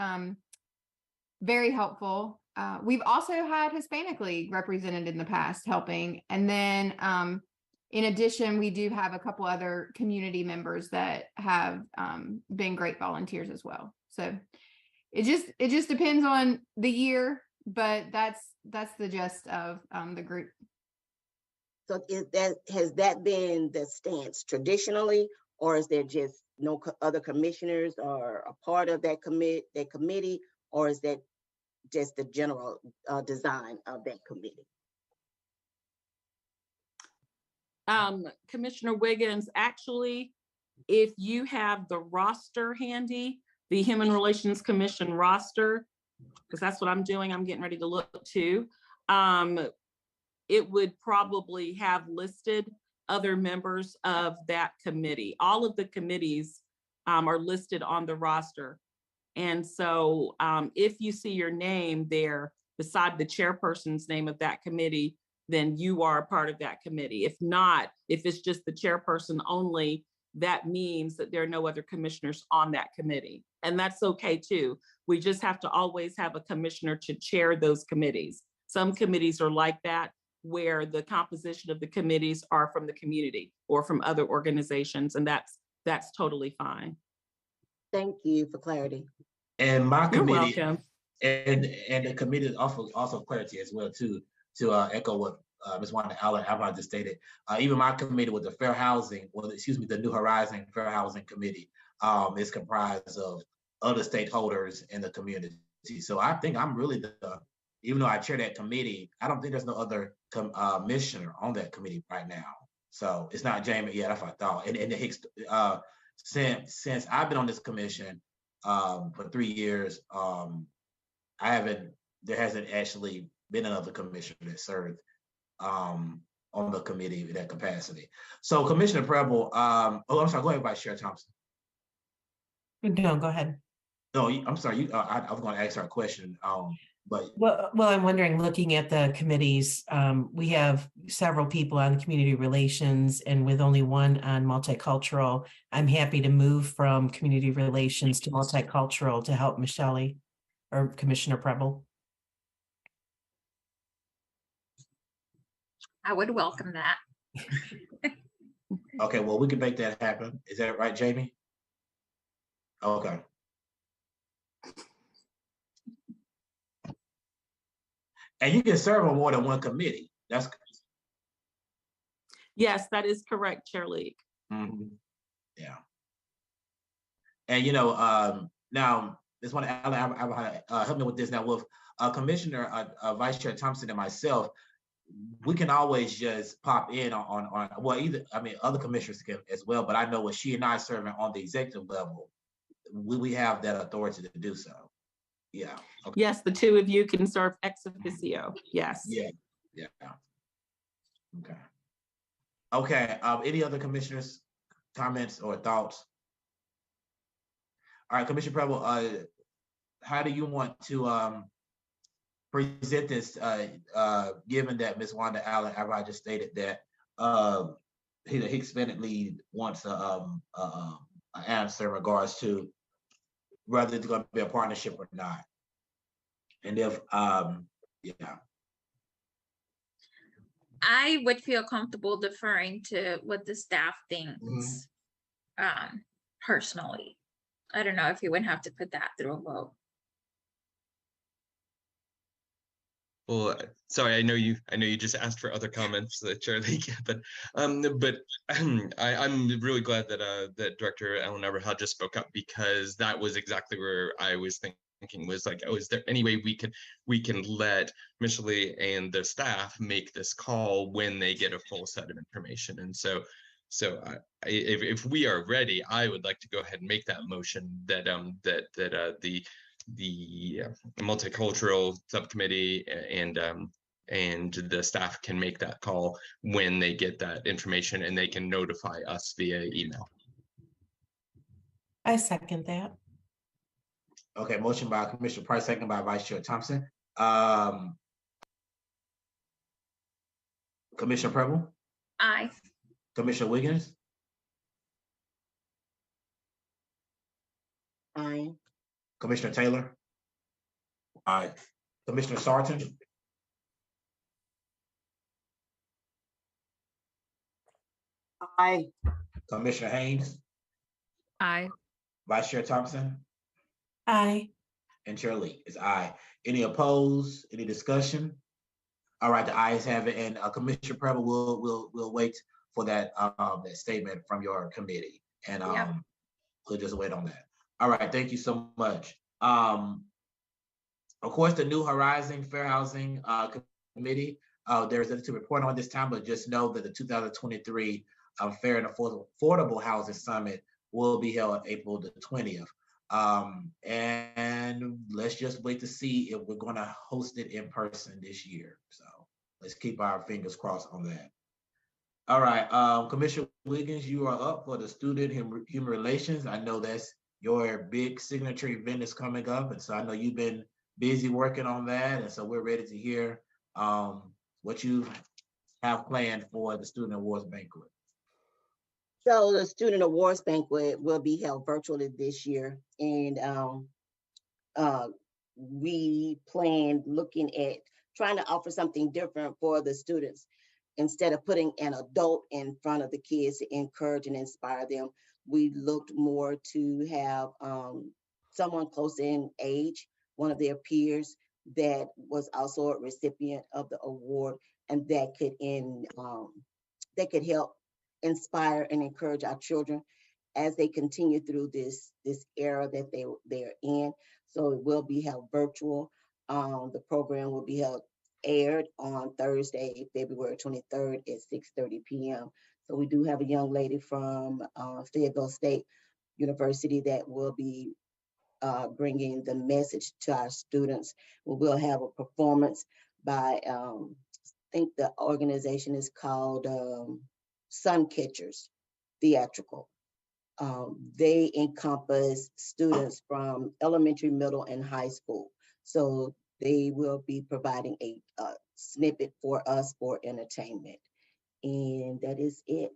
very helpful. We've also had Hispanic League represented in the past helping. And then in addition, we do have a couple other community members that have been great volunteers as well. So it just depends on the year, but that's the gist of the group. So has that been the stance traditionally, or is there just no other commissioners are a part of that committee, or is that just the general design of that committee? Commissioner Wiggins, actually, if you have the roster handy, the Human Relations Commission roster, because that's what I'm doing, I'm getting ready to look to, it would probably have listed other members of that committee. All of the committees are listed on the roster. And so if you see your name there beside the chairperson's name of that committee, then you are a part of that committee. If not, if it's just the chairperson only, that means that there are no other commissioners on that committee. And that's okay too. We just have to always have a commissioner to chair those committees. Some committees are like that, where the composition of the committees are from the community or from other organizations, and that's totally fine. Thank you for clarity. And my committee, You're welcome. And the committee also clarity as well too, to echo what Ms. Wanda Allen just stated. Even my committee with the Fair Housing, the New Horizon Fair Housing Committee is comprised of other stakeholders in the community. So I think I'm really even though I chair that committee, I don't think there's no other commissioner on that committee right now. So it's not Jamie. Yeah, that's what I thought. And the Hicks, since I've been on this commission for 3 years, there hasn't actually been another commissioner that served on the committee in that capacity. So Commissioner Preble, I'm sorry, go ahead, Vice Chair Thompson. No, go ahead. No, I'm sorry, I was going to ask her a question. But well, I'm wondering, looking at the committees, we have several people on community relations, and with only one on multicultural, I'm happy to move from community relations to multicultural to help Michelle or Commissioner Preble. I would welcome that. Okay, well, we can make that happen. Is that right, Jamie? Okay. And you can serve on more than one committee. Yes, that is correct, Chair League. Yeah. And now this one, help me with this now. With Commissioner Vice Chair Thompson and myself, we can always just pop in on other commissioners can as well. But I know with she and I serving on the executive level, we have that authority to do so. Yeah. Okay. Yes, the two of you can serve ex officio. Yes. Yeah. Yeah. Okay. Okay. Any other commissioners' comments or thoughts? All right, Commissioner Preble, how do you want to present this, given that Ms. Wanda Allen Average just stated that the Hicks Bennett lead wants an answer in regards to whether it's going to be a partnership or not, and if yeah. I would feel comfortable deferring to what the staff thinks. Personally, I don't know if you would have to put that through a vote. Well, sorry, I know you just asked for other comments, Charlie, but I'm really glad that that Director Ellen Everhall just spoke up, because that was exactly where I was thinking, was like, oh, is there any way we can let Michelle and the staff make this call when they get a full set of information? And so if we are ready, I would like to go ahead and make that motion that the multicultural subcommittee and the staff can make that call when they get that information, and they can notify us via email. I second that. Okay, motion by Commissioner Price, second by Vice Chair Thompson. Commissioner Preble? Aye. Commissioner Wiggins? Aye. Commissioner Taylor? Aye. Commissioner Sarton? Aye. Commissioner Haynes? Aye. Vice Chair Thompson? Aye. And Chair Lee is aye. Any opposed? Any discussion? All right, the ayes have it, and Commissioner Preble will wait for that that statement from your committee, and we'll just wait on that. All right, thank you so much. Of course, the New Horizon Fair Housing Committee, there's nothing to report on this time, but just know that the 2023 Fair and Affordable Housing Summit will be held April the 20th. And let's just wait to see if we're going to host it in person this year. So let's keep our fingers crossed on that. All right, Commissioner Wiggins, you are up for the Student Human Relations. I know that's your big signature event is coming up, and so I know you've been busy working on that, and so we're ready to hear what you have planned for the Student Awards Banquet. So the Student Awards Banquet will be held virtually this year, and we plan looking at trying to offer something different for the students. Instead of putting an adult in front of the kids to encourage and inspire them, we looked more to have someone close in age, one of their peers that was also a recipient of the award, and that could help inspire and encourage our children as they continue through this era that they're in. So it will be held virtual. The program will be aired on Thursday, February 23rd at 6:30 p.m. So we do have a young lady from Fayetteville State University that will be bringing the message to our students. We will have a performance by, I think the organization is called Sun Catchers Theatrical. They encompass students from elementary, middle, and high school. So they will be providing a snippet for us for entertainment. And that is it.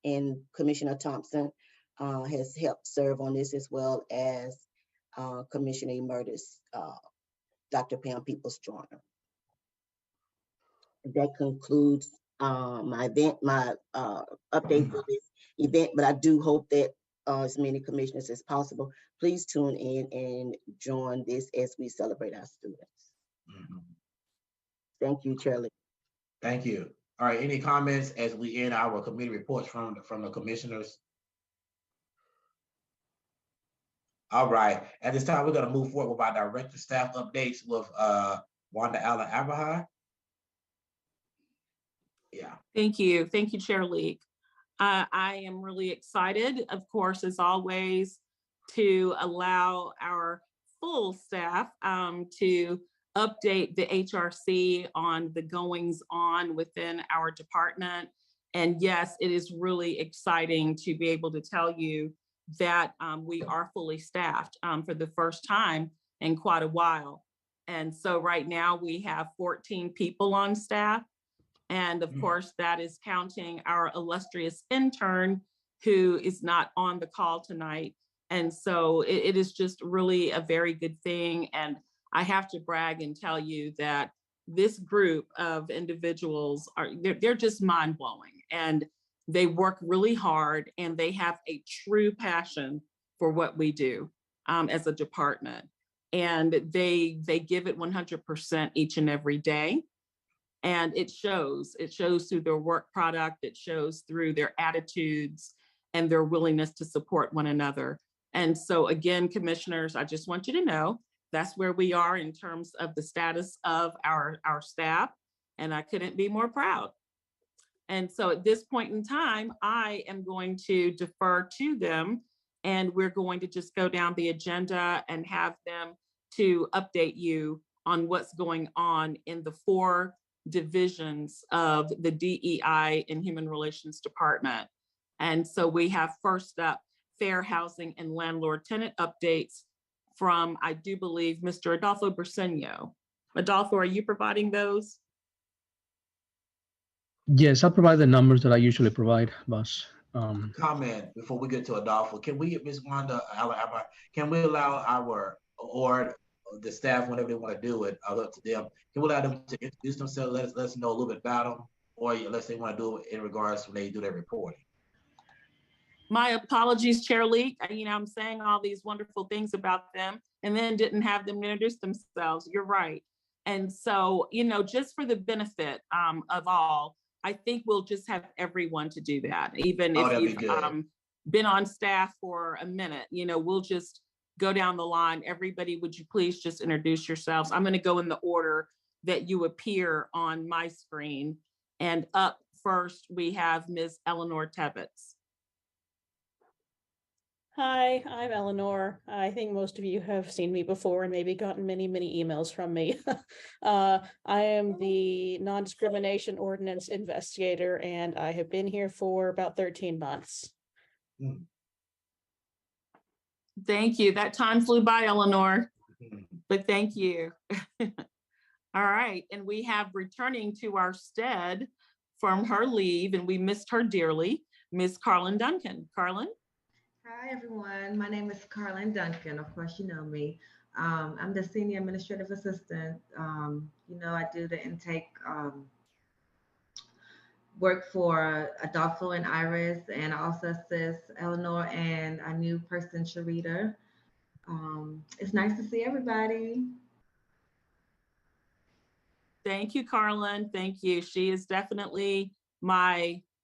And Commissioner Thompson has helped serve on this, as well as Commissioner Emeritus, Dr. Pam Peoples-Joyner. That concludes my update for this event, but I do hope that as many commissioners as possible, please tune in and join this as we celebrate our students. Thank you, Charlie. Thank you. All right, any comments as we end our committee reports from the commissioners? All right, at this time, we're going to move forward with our director staff updates with Wanda Allen Abraham. Yeah. Thank you, Chair League. I am really excited, of course, as always, to allow our full staff to update the HRC on the goings on within our department. And yes, it is really exciting to be able to tell you that we are fully staffed for the first time in quite a while. And so right now we have 14 people on staff. And of course, that is counting our illustrious intern who is not on the call tonight. And so it is just really a very good thing. And I have to brag and tell you that this group of individuals they're just mind-blowing, and they work really hard, and they have a true passion for what we do as a department. And they give it 100% each and every day. And it shows through their work product, it shows through their attitudes and their willingness to support one another. And so again, commissioners, I just want you to know that's where we are in terms of the status of our staff. And I couldn't be more proud. And so at this point in time, I am going to defer to them, and we're going to just go down the agenda and have them to update you on what's going on in the 4 divisions of the DEI and Human Relations Department. And so we have first up, fair housing and landlord tenant updates from, I do believe, Mr. Adolfo Briseño. Adolfo, are you providing those? Yes, I'll provide the numbers that I usually provide, boss. Comment before we get to Adolfo. Can we, Ms. Wanda, can we allow our, or the staff, whenever they want to do it, up to them, can we allow them to introduce themselves, let us know a little bit about them, or unless they want to do it in regards to when they do their reporting? My apologies, Chair Leak. I'm saying all these wonderful things about them and then didn't have them introduce themselves. You're right. And so, just for the benefit of all, I think we'll just have everyone to do that. Even if you've been on staff for a minute, we'll just go down the line. Everybody, would you please just introduce yourselves? I'm going to go in the order that you appear on my screen. And up first, we have Ms. Eleanor Tebbets. Hi, I'm Eleanor. I think most of you have seen me before and maybe gotten many, many emails from me. I am the non-discrimination ordinance investigator, and I have been here for about 13 months. Thank you. That time flew by, Eleanor, but thank you. All right, and we have returning to our stead from her leave, and we missed her dearly, Ms. Carlin Duncan. Carlin? Hi, everyone. My name is Carlin Duncan. Of course, you know me. I'm the Senior Administrative Assistant. I do the intake work for Adolfo and Iris, and I also assist Eleanor and a new person, Sharita. It's nice to see everybody. Thank you, Carlin. Thank you. She is definitely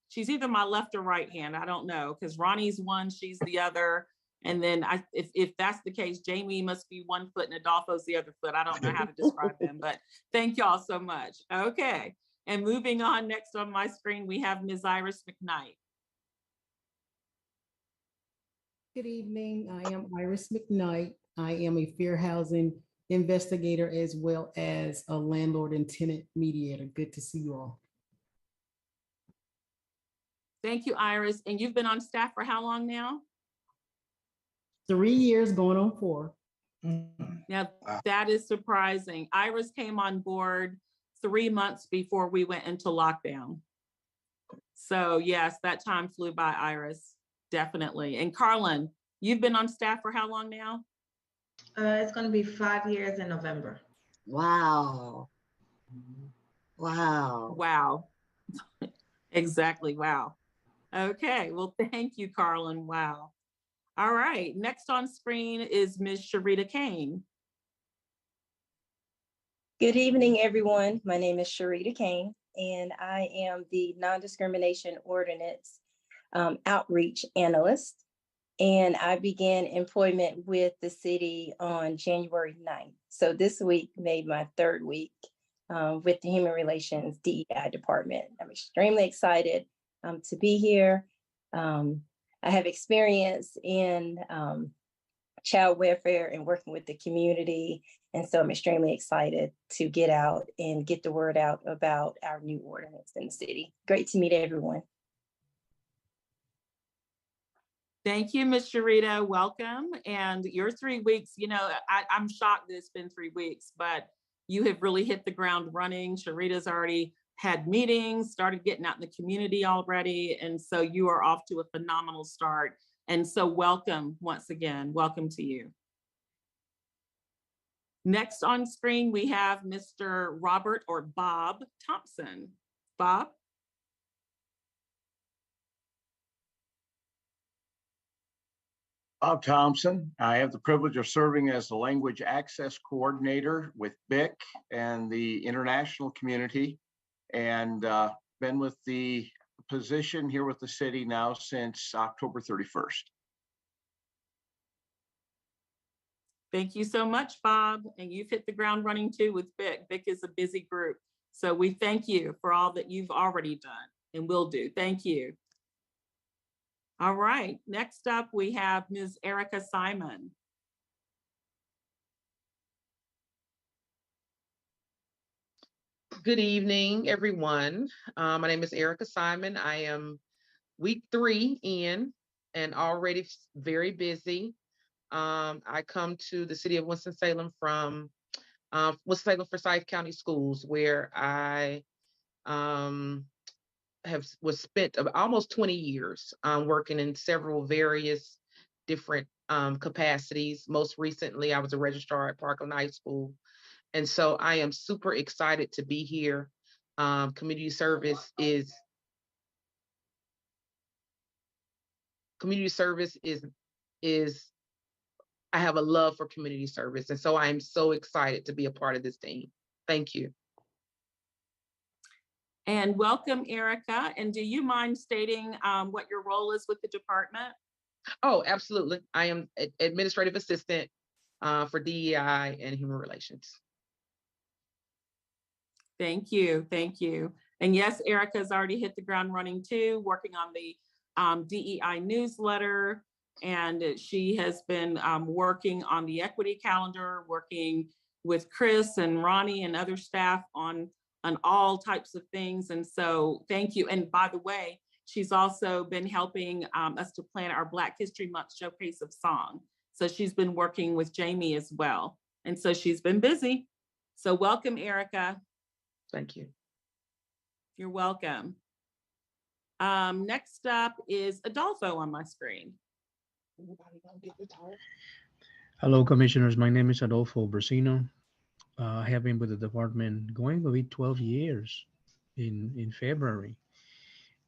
she's either my left or right hand. I don't know, because Ronnie's one, she's the other. And then if that's the case, Jamie must be one foot and Adolfo's the other foot. I don't know how to describe them, but thank y'all so much. Okay. And moving on, next on my screen, we have Ms. Iris McKnight. Good evening. I am Iris McKnight. I am a fair housing investigator as well as a landlord and tenant mediator. Good to see you all. Thank you, Iris. And you've been on staff for how long now? 3 years, going on 4. Now, that is surprising. Iris came on board 3 months before we went into lockdown. So yes, that time flew by, Iris, definitely. And Carlin, you've been on staff for how long now? It's going to be 5 years in November. Wow. Wow. Wow. Exactly. Wow. Okay. Well, thank you, Carlin. Wow. All right. Next on screen is Ms. Sharita Kane. Good evening, everyone. My name is Sharita Kane, and I am the Non-Discrimination Ordinance Outreach Analyst. And I began employment with the city on January 9th. So this week made my 3rd week with the Human Relations DEI Department. I'm extremely excited to be here. I have experience in child welfare and working with the community. And so I'm extremely excited to get out and get the word out about our new ordinance in the city. Great to meet everyone. Thank you, Ms. Sharita. Welcome. And your 3 weeks, you know, I'm shocked that it's been 3 weeks, but you have really hit the ground running. Sharita's already had meetings, started getting out in the community already. And so you are off to a phenomenal start. And so welcome once again. Welcome to you. Next on screen, we have Mr. Robert or Bob Thompson. Bob? Bob Thompson. I have the privilege of serving as the Language Access Coordinator with BIC and the international community, and been with the position here with the city now since October 31st. Thank you so much, Bob. And you've hit the ground running too with BIC. BIC is a busy group. So we thank you for all that you've already done and will do. Thank you. All right, next up we have Ms. Erica Simon. Good evening, everyone. My name is Erica Simon. I am week 3 in and already very busy. I come to the city of Winston-Salem from Winston-Salem Forsyth County Schools, where I was spent almost 20 years working in several various different capacities. Most recently, I was a registrar at Parkland High School. And so I am super excited to be here. Community service is I have a love for community service. And so I am so excited to be a part of this team. Thank you. And welcome, Erica. And do you mind stating what your role is with the department? Oh, absolutely. I am administrative assistant for DEI and human relations. Thank you. Thank you. And yes, Erica's already hit the ground running too, working on the DEI newsletter. And she has been working on the equity calendar, working with Chris and Ronnie and other staff on all types of things. And so thank you. And by the way, she's also been helping us to plan our Black History Month Showcase of Song. So she's been working with Jamie as well. And so she's been busy. So welcome, Erica. Thank you. You're welcome. Next up is Adolfo on my screen. Hello, commissioners. My name is Adolfo Brasino. I have been with the department going to be 12 years in February.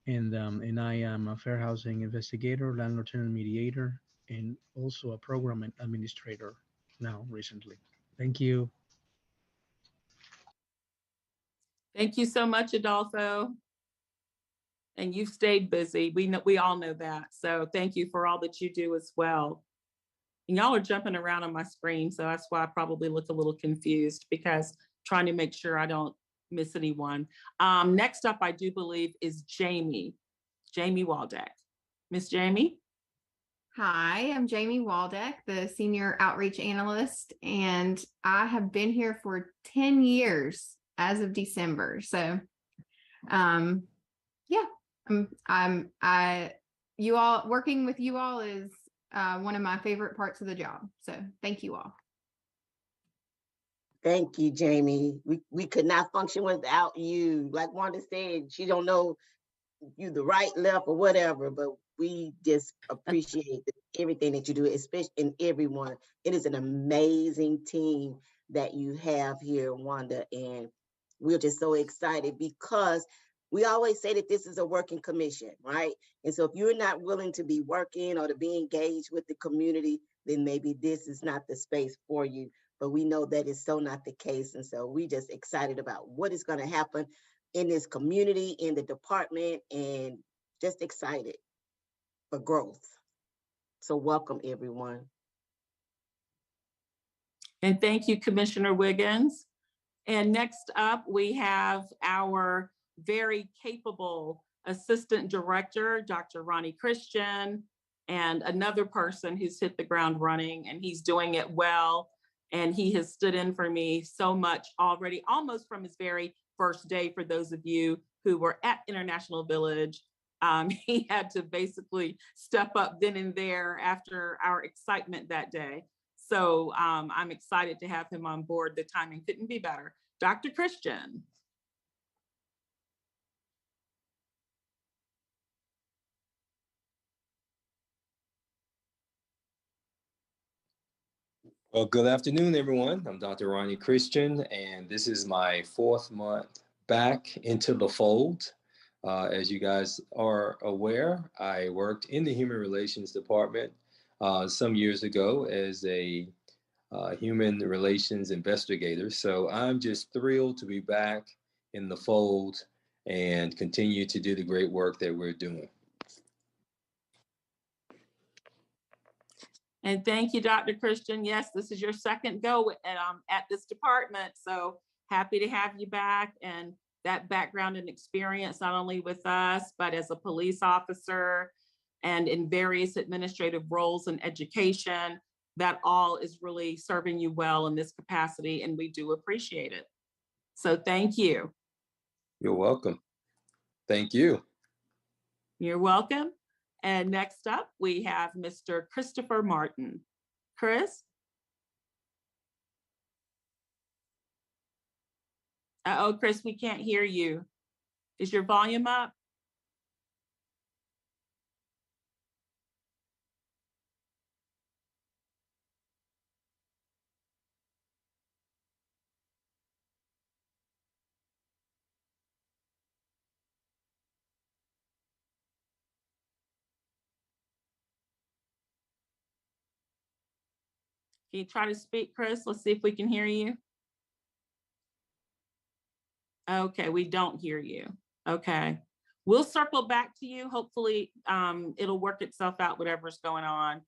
And I am a fair housing investigator, landlord tenant mediator, and also a program administrator now recently. Thank you. Thank you so much, Adolfo. And you've stayed busy. We all know that. So thank you for all that you do as well. And y'all are jumping around on my screen, so that's why I probably look a little confused, because trying to make sure I don't miss anyone. Next up, I do believe, is Jamie Waldeck. Miss Jamie? Hi, I'm Jamie Waldeck, the Senior Outreach Analyst, and I have been here for 10 years as of December. So, yeah, you all, working with you all is one of my favorite parts of the job. So thank you all. Thank you, Jamie. We could not function without you. Like Wanda said, she don't know you the right, left, or whatever, but we just appreciate everything that you do, especially in everyone. It is an amazing team that you have here, Wanda, and we're just so excited because we always say that this is a working commission, right? And so if you're not willing to be working or to be engaged with the community, then maybe this is not the space for you. But we know that is so not the case. And so we just excited about what is going to happen in this community, in the department, and just excited for growth. So welcome, everyone. And thank you, Commissioner Wiggins. And next up, we have our very capable Assistant Director, Dr. Ronnie Christian. and another person who's hit the ground running, and he's doing it well. And he has stood in for me so much already, almost from his very first day. For those of you who were at International Village, he had to basically step up then and there after our excitement that day. So I'm excited to have him on board. The timing couldn't be better. Dr. Christian. Well, good afternoon, everyone. I'm Dr. Ronnie Christian, and this is my 4th month back into the fold. As you guys are aware, I worked in the Human Relations Department some years ago as a human relations investigator. So I'm just thrilled to be back in the fold and continue to do the great work that we're doing. And thank you, Dr. Christian. Yes, this is your second go at this department. So happy to have you back, and that background and experience, not only with us, but as a police officer and in various administrative roles in education, that all is really serving you well in this capacity, and we do appreciate it. So thank you. You're welcome. Thank you. You're welcome. And next up, we have Mr. Christopher Martin. Chris? Uh-oh, Chris, we can't hear you. Is your volume up? Can you try to speak, Chris? Let's see if we can hear you. Okay, we don't hear you. Okay. We'll circle back to you. Hopefully it'll work itself out, whatever's going on.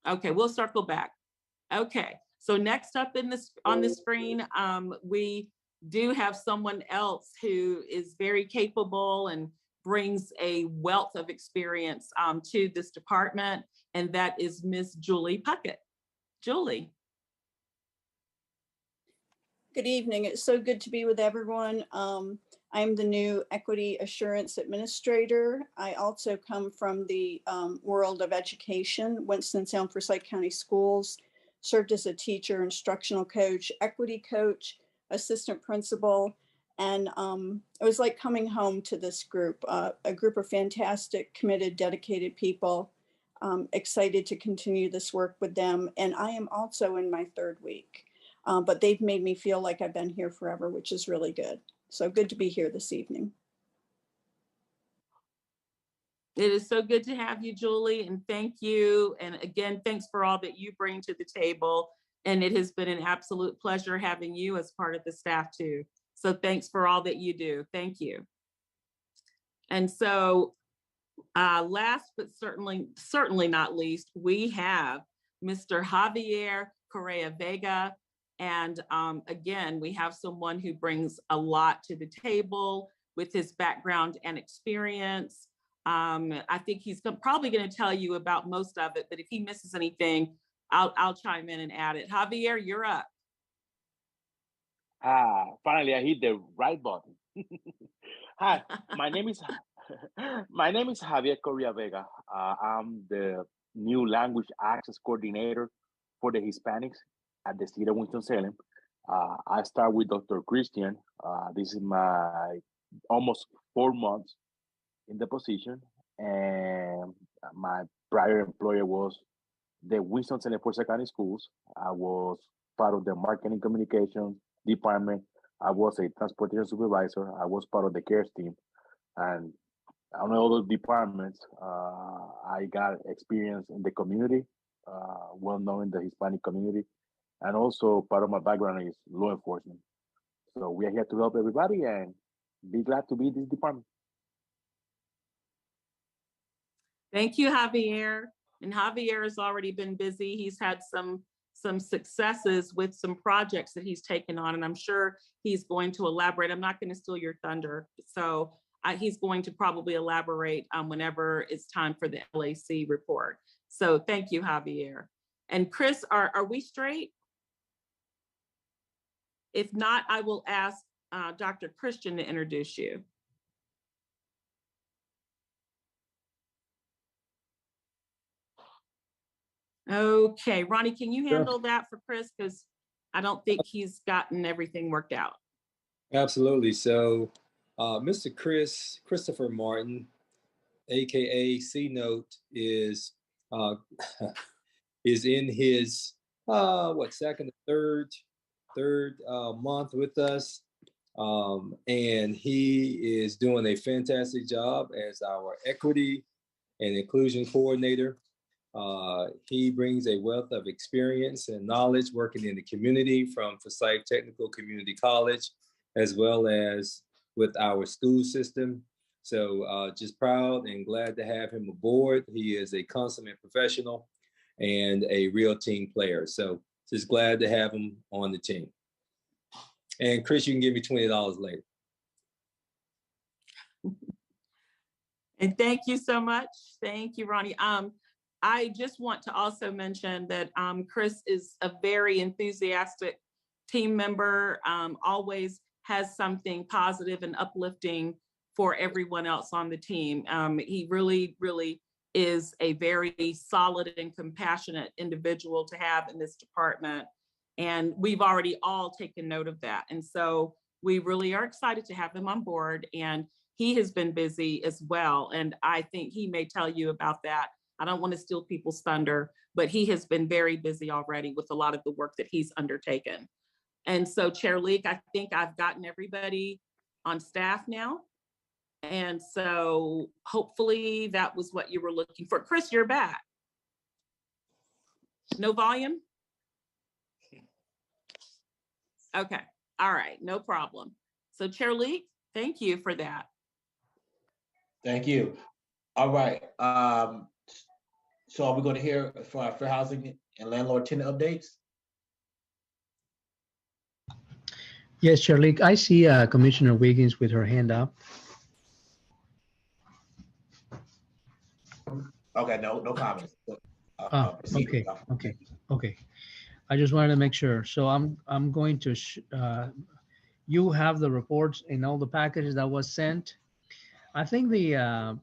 Okay, we'll circle back. Okay, so next up on the screen, we do have someone else who is very capable and brings a wealth of experience to this department, and that is Miss Julie Puckett. Julie. Good evening. It's so good to be with everyone. I'm the new Equity Assurance Administrator. I also come from the world of education, Winston-Salem Forsyth County Schools, served as a teacher, instructional coach, equity coach, assistant principal, and it was like coming home to this group, a group of fantastic, committed, dedicated people, excited to continue this work with them. And I am also in my 3rd week. But they've made me feel like I've been here forever, which is really good. So good to be here this evening. It is so good to have you, Julie, and thank you. And again, thanks for all that you bring to the table. And it has been an absolute pleasure having you as part of the staff too. So thanks for all that you do. Thank you. And so last, but certainly not least, we have Mr. Javier Correa Vega. And again, we have someone who brings a lot to the table with his background and experience. I think he's probably going to tell you about most of it, but if he misses anything, I'll chime in and add it. Javier, you're up. Finally, I hit the right button. Hi, my name is Javier Correa Vega. I'm the new language access coordinator for the Hispanics at the city of Winston-Salem. I start with Dr. Christian. This is my almost 4 months in the position, and my prior employer was the Winston-Salem Forsyth County Schools. I was part of the marketing communications department. I was a transportation supervisor. I was part of the CARES team, and on all those departments, I got experience in the community, well known in the Hispanic community. And also part of my background is law enforcement. So we are here to help everybody and be glad to be in this department. Thank you, Javier. And Javier has already been busy. He's had some successes with some projects that he's taken on, and I'm sure he's going to elaborate. I'm not going to steal your thunder. So he's going to probably elaborate whenever it's time for the LAC report. So thank you, Javier. And Chris, are we straight? If not, I will ask Dr. Christian to introduce you. Okay, Ronnie, can you handle that for Chris? Because I don't think he's gotten everything worked out. Absolutely. So Mr. Christopher Martin, AKA C Note, is in his second or third month with us. And he is doing a fantastic job as our equity and inclusion coordinator. He brings a wealth of experience and knowledge working in the community from Forsyth Technical Community College, as well as with our school system. So just proud and glad to have him aboard. He is a consummate professional and a real team player. So just glad to have him on the team. And Chris, you can give me $20 later. And thank you so much. Thank you, Ronnie. I just want to also mention that Chris is a very enthusiastic team member, always has something positive and uplifting for everyone else on the team. He really, really is a very solid and compassionate individual to have in this department. And we've already all taken note of that. And so we really are excited to have him on board. And he has been busy as well. And I think he may tell you about that. I don't want to steal people's thunder, but he has been very busy already with a lot of the work that he's undertaken. And so Chair Leak, I think I've gotten everybody on staff now. And so hopefully that was what you were looking for. Chris, you're back. No volume? Okay, all right, no problem. So Chair Leak, thank you for that. Thank you. All right. So are we going to hear for our fair housing and landlord tenant updates? Yes, Charlie. I see Commissioner Wiggins with her hand up. Okay, no comments. Okay. I just wanted to make sure. So I'm going to. You have the reports in all the packages that was sent. I think the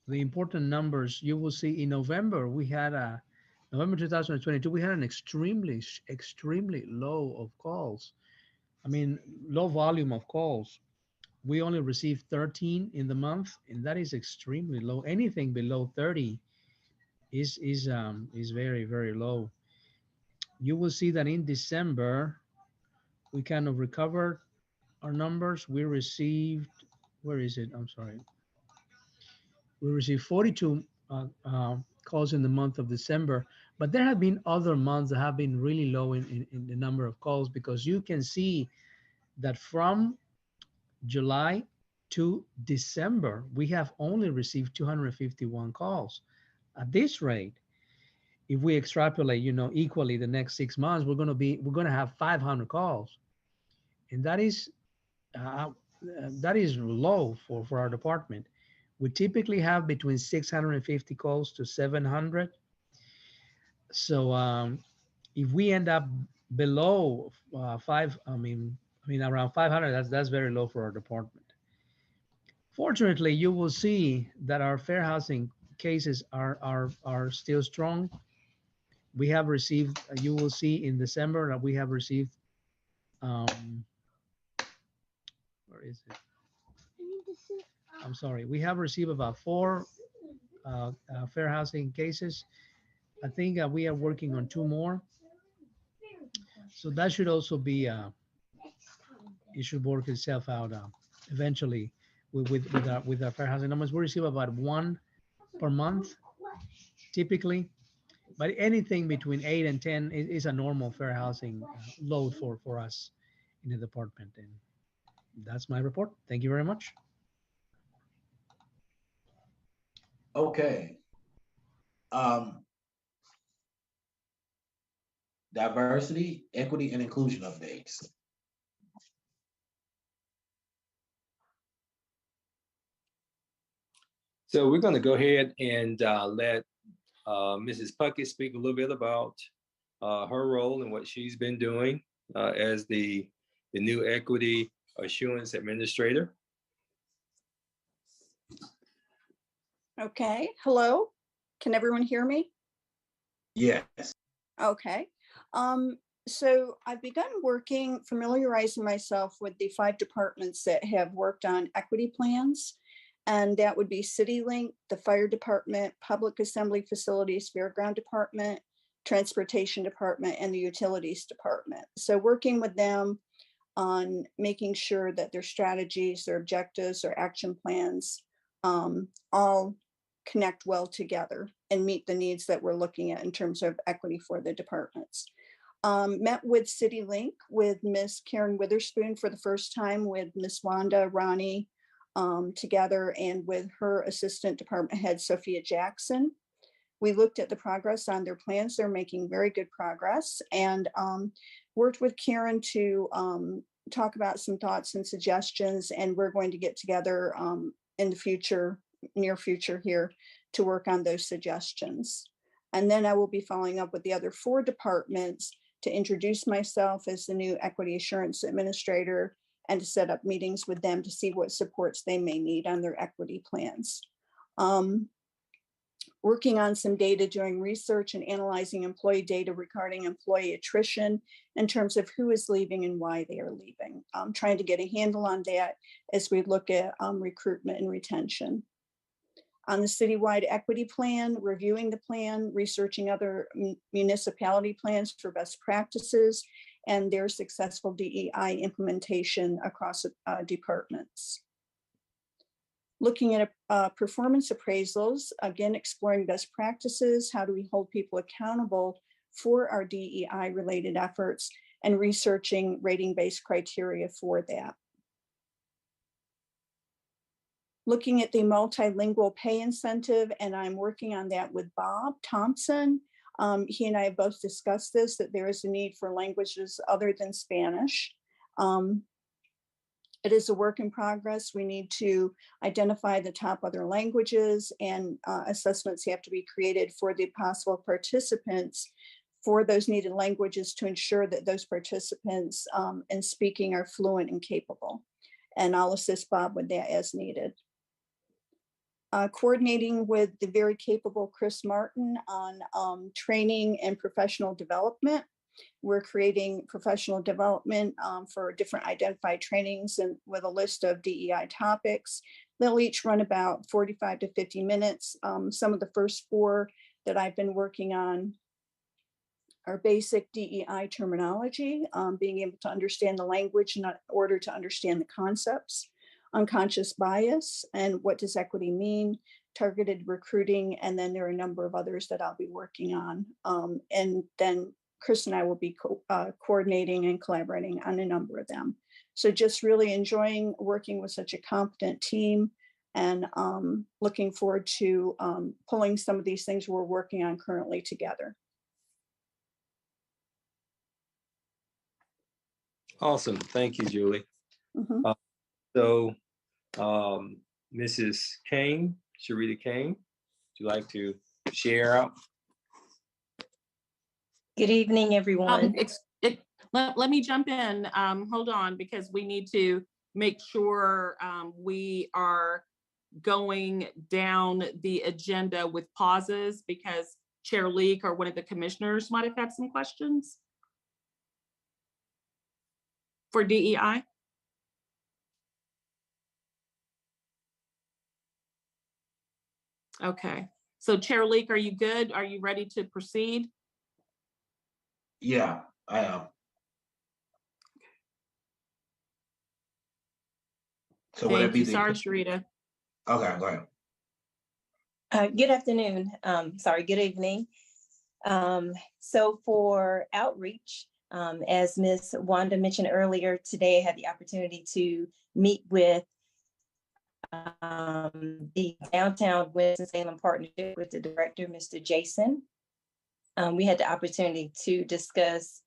important numbers you will see in November. We had November 2022. We had an extremely low of calls. I mean, low volume of calls. We only received 13 in the month, and that is extremely low. Anything below 30 is very, very low. You will see that in December, we kind of recovered our numbers. We received, where is it? I'm sorry. We received 42 calls in the month of December, but there have been other months that have been really low in the number of calls, because you can see that from July to December, we have only received 251 calls. At this rate, if we extrapolate, equally the next 6 months, we're going to have 500 calls, and that is low for our department. We typically have between 650 calls to 700. So if we end up below around 500, that's very low for our department. Fortunately, you will see that our fair housing cases are still strong. We have received, you will see in December that we have received, where is it? I'm sorry, we have received about 4 fair housing cases. I think we are working on 2 more. So that should also be, it should work itself out eventually with our fair housing numbers. We receive about 1 per month, typically. But anything between 8 and 10 is a normal fair housing load for us in the department. And that's my report. Thank you very much. Okay. Diversity, equity, and inclusion updates. So we're going to go ahead and let Mrs. Puckett speak a little bit about her role and what she's been doing as the new Equity Assurance Administrator. Okay, hello. Can everyone hear me? Yes. Okay. So I've begun familiarizing myself with the 5 departments that have worked on equity plans. And that would be CityLink, the Fire Department, Public Assembly Facilities, Fairground Department, Transportation Department, and the Utilities Department. So working with them on making sure that their strategies, their objectives, their action plans all connect well together and meet the needs that we're looking at in terms of equity for the departments. Met with CityLink with Miss Karen Witherspoon for the first time, with Miss Wanda Ronnie together, and with her assistant department head, Sophia Jackson. We looked at the progress on their plans. They're making very good progress, and worked with Karen to talk about some thoughts and suggestions, and we're going to get together in the near future here to work on those suggestions. And then I will be following up with the other 4 departments to introduce myself as the new Equity Assurance Administrator and to set up meetings with them to see what supports they may need on their equity plans. Working on some data, doing research and analyzing employee data regarding employee attrition in terms of who is leaving and why they are leaving. Trying to get a handle on that as we look at recruitment and retention. On the citywide equity plan, reviewing the plan, researching other municipality plans for best practices and their successful DEI implementation across departments. Looking at performance appraisals, again, exploring best practices, how do we hold people accountable for our DEI related efforts, and researching rating-based criteria for that. Looking at the multilingual pay incentive, and I'm working on that with Bob Thompson. He and I have both discussed this, that there is a need for languages other than Spanish. It is a work in progress. We need to identify the top other languages, and assessments have to be created for the possible participants for those needed languages to ensure that those participants in speaking are fluent and capable. And I'll assist Bob with that as needed. Coordinating with the very capable Chris Martin on training and professional development. We're creating professional development for different identified trainings and with a list of DEI topics. They'll each run about 45 to 50 minutes. Some of the first 4 that I've been working on are basic DEI terminology, being able to understand the language in order to understand the concepts. Unconscious bias and what does equity mean, targeted recruiting, and then there are a number of others that I'll be working on. And then Chris and I will be coordinating and collaborating on a number of them. So just really enjoying working with such a competent team, and looking forward to pulling some of these things we're working on currently together. Awesome. Thank you, Julie. Mm-hmm. So Mrs. Kane, Sharita Kane, would you like to share out? Good evening, everyone. Let me jump in. Hold on, because we need to make sure we are going down the agenda with pauses, because Chair Leek or one of the commissioners might have had some questions for DEI. Okay, so Chair Leek, are you good? Are you ready to proceed? Yeah, I am. So would it be Sorry, Sharita. Okay, go ahead. Good afternoon. Good evening. So for outreach, as Ms. Wanda mentioned earlier, today I had the opportunity to meet with the Downtown Winston-Salem partnership with the director, Mr. Jason. We had the opportunity to discuss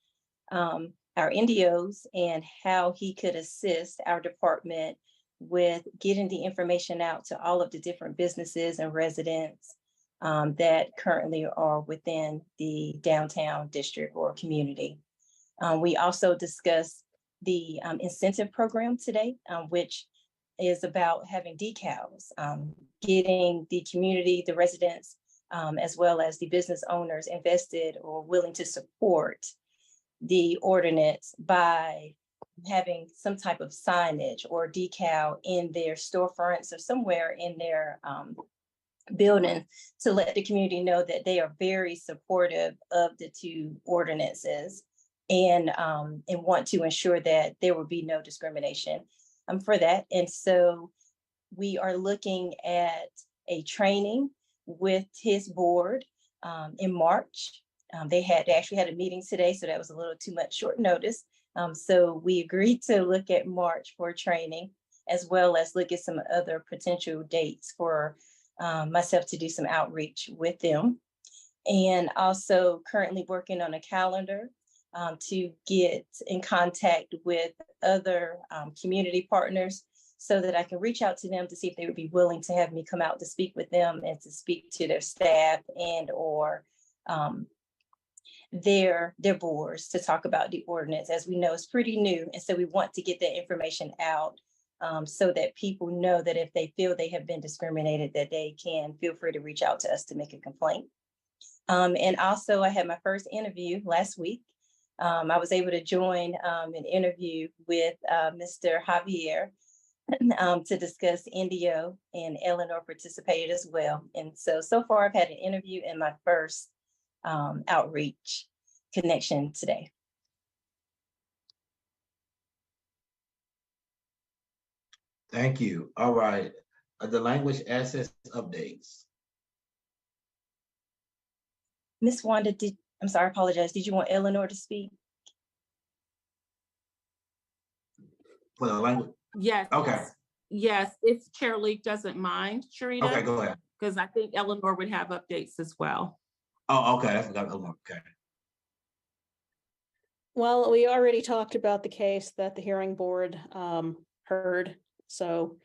our NDOs and how he could assist our department with getting the information out to all of the different businesses and residents that currently are within the downtown district or community. We also discussed the incentive program today, which is about having decals, getting the community, the residents, as well as the business owners invested or willing to support the ordinance by having some type of signage or decal in their storefronts or somewhere in their building to let the community know that they are very supportive of the two ordinances and want to ensure that there will be no discrimination for that. And so we are looking at a training with his board in March. They actually had a meeting today, so that was a little too much short notice. So we agreed to look at March for training, as well as look at some other potential dates for myself to do some outreach with them. And also currently working on a calendar to get in contact with other community partners so that I can reach out to them to see if they would be willing to have me come out to speak with them and to speak to their staff and or their boards to talk about the ordinance. As we know, it's pretty new. And so we want to get that information out so that people know that if they feel they have been discriminated, that they can feel free to reach out to us to make a complaint. And also I had my first interview last week. I was able to join an interview with Mr. Javier to discuss NDO, and Eleanor participated as well. And so far I've had an interview and my first outreach connection today. Thank you. All right. The language access updates. Miss Wanda, I'm sorry, I apologize. Did you want Eleanor to speak? For the language? Yes. Okay. Yes, if Chair Leak doesn't mind, Sharita. Okay, go ahead. Because I think Eleanor would have updates as well. Oh, okay. I forgot. Okay. Well, we already talked about the case that the hearing board heard. So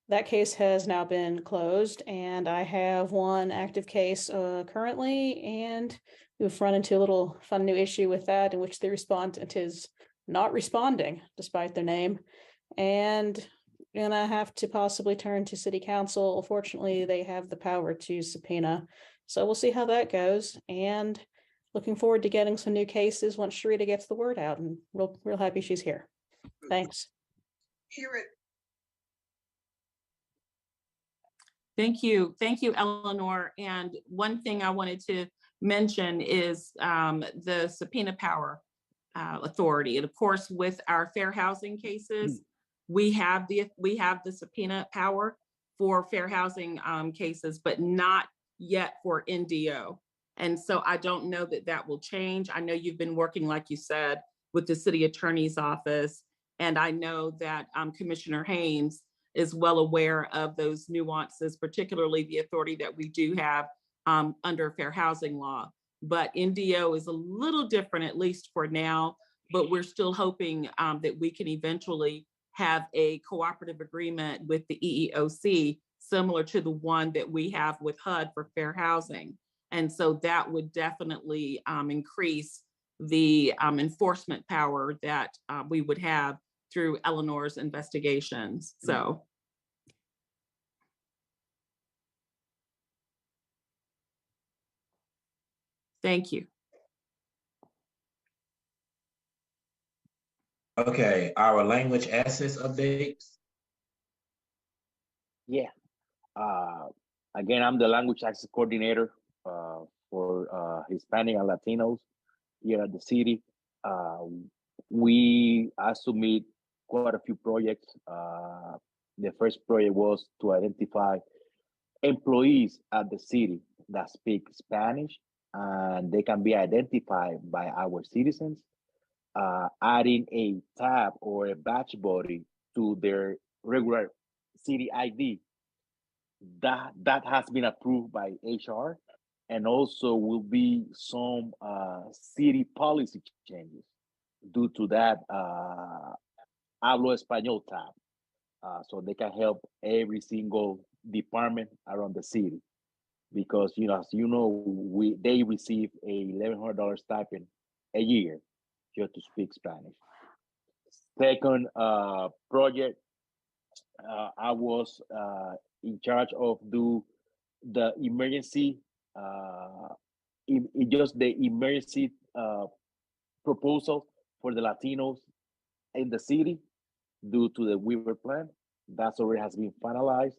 that case has now been closed, and I have one active case currently, and we've run into a little fun new issue with that in which the respondent is not responding despite their name. And gonna have to possibly turn to city council. Fortunately, they have the power to subpoena. So we'll see how that goes. And looking forward to getting some new cases once Sharita gets the word out, and real happy she's here. Thanks. Hear it. Thank you, Eleanor. And one thing I wanted to mention is the subpoena power authority. And of course, with our fair housing cases, we have the subpoena power for fair housing cases, but not yet for NDO. And so I don't know that will change. I know you've been working, like you said, with the city attorney's office. And I know that Commissioner Haynes is well aware of those nuances, particularly the authority that we do have under fair housing law. But NDO is a little different, at least for now, but we're still hoping that we can eventually have a cooperative agreement with the EEOC, similar to the one that we have with HUD for fair housing. And so that would definitely increase the enforcement power that we would have through Eleanor's investigations. So. Thank you. Okay, our language access updates. Yeah. Again, I'm the language access coordinator for Hispanic and Latinos here at the city. We submit quite a few projects. The first project was to identify employees at the city that speak Spanish, and they can be identified by our citizens, adding a tab or a badge body to their regular city ID. That has been approved by HR, and also will be some city policy changes due to that Hablo Español tab. so they can help every single department around the city. Because as you know, they receive a $1,100 stipend a year just to speak Spanish. Second project, I was in charge of do the emergency, just the emergency proposal for the Latinos in the city due to the Weaver plan. That's already has been finalized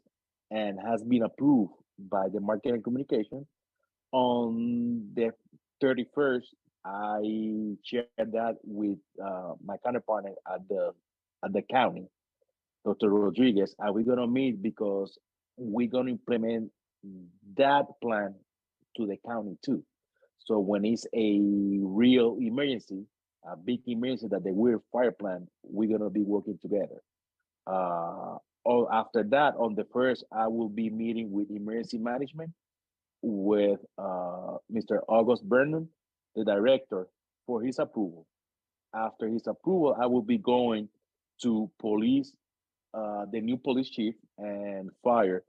and has been approved by the marketing communication. On the 31st, I shared that with my counterpart at the county, Dr. Rodriguez, and we're gonna meet because we're gonna implement that plan to the county too. So when it's a real emergency, a big emergency that the Weir fire plan, we're gonna be working together. After that, on the 1st, I will be meeting with emergency management with Mr. August Vernon, the director, for his approval. After his approval, I will be going to police, the new police chief and fire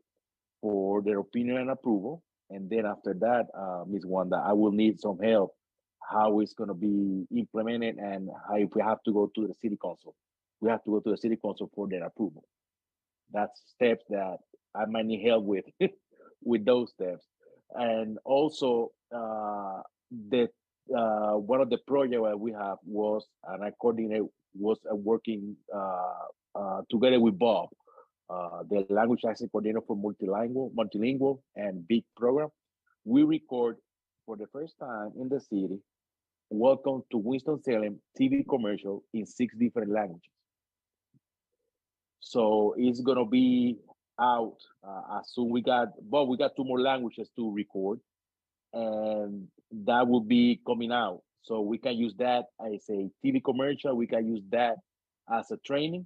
for their opinion and approval. And then after that, Ms. Wanda, I will need some help how it's going to be implemented and how if we have to go to the city council. We have to go to the city council for their approval. That's steps that I might need help with, with those steps. And also, one of the projects that we have was, and I coordinate, was working together with Bob, the language access coordinator for multilingual and big program. We record for the first time in the city, welcome to Winston-Salem TV commercial in 6 different languages. So it's gonna be out as soon we got 2 more languages to record, and that will be coming out. So we can use that as a TV commercial. We can use that as a training.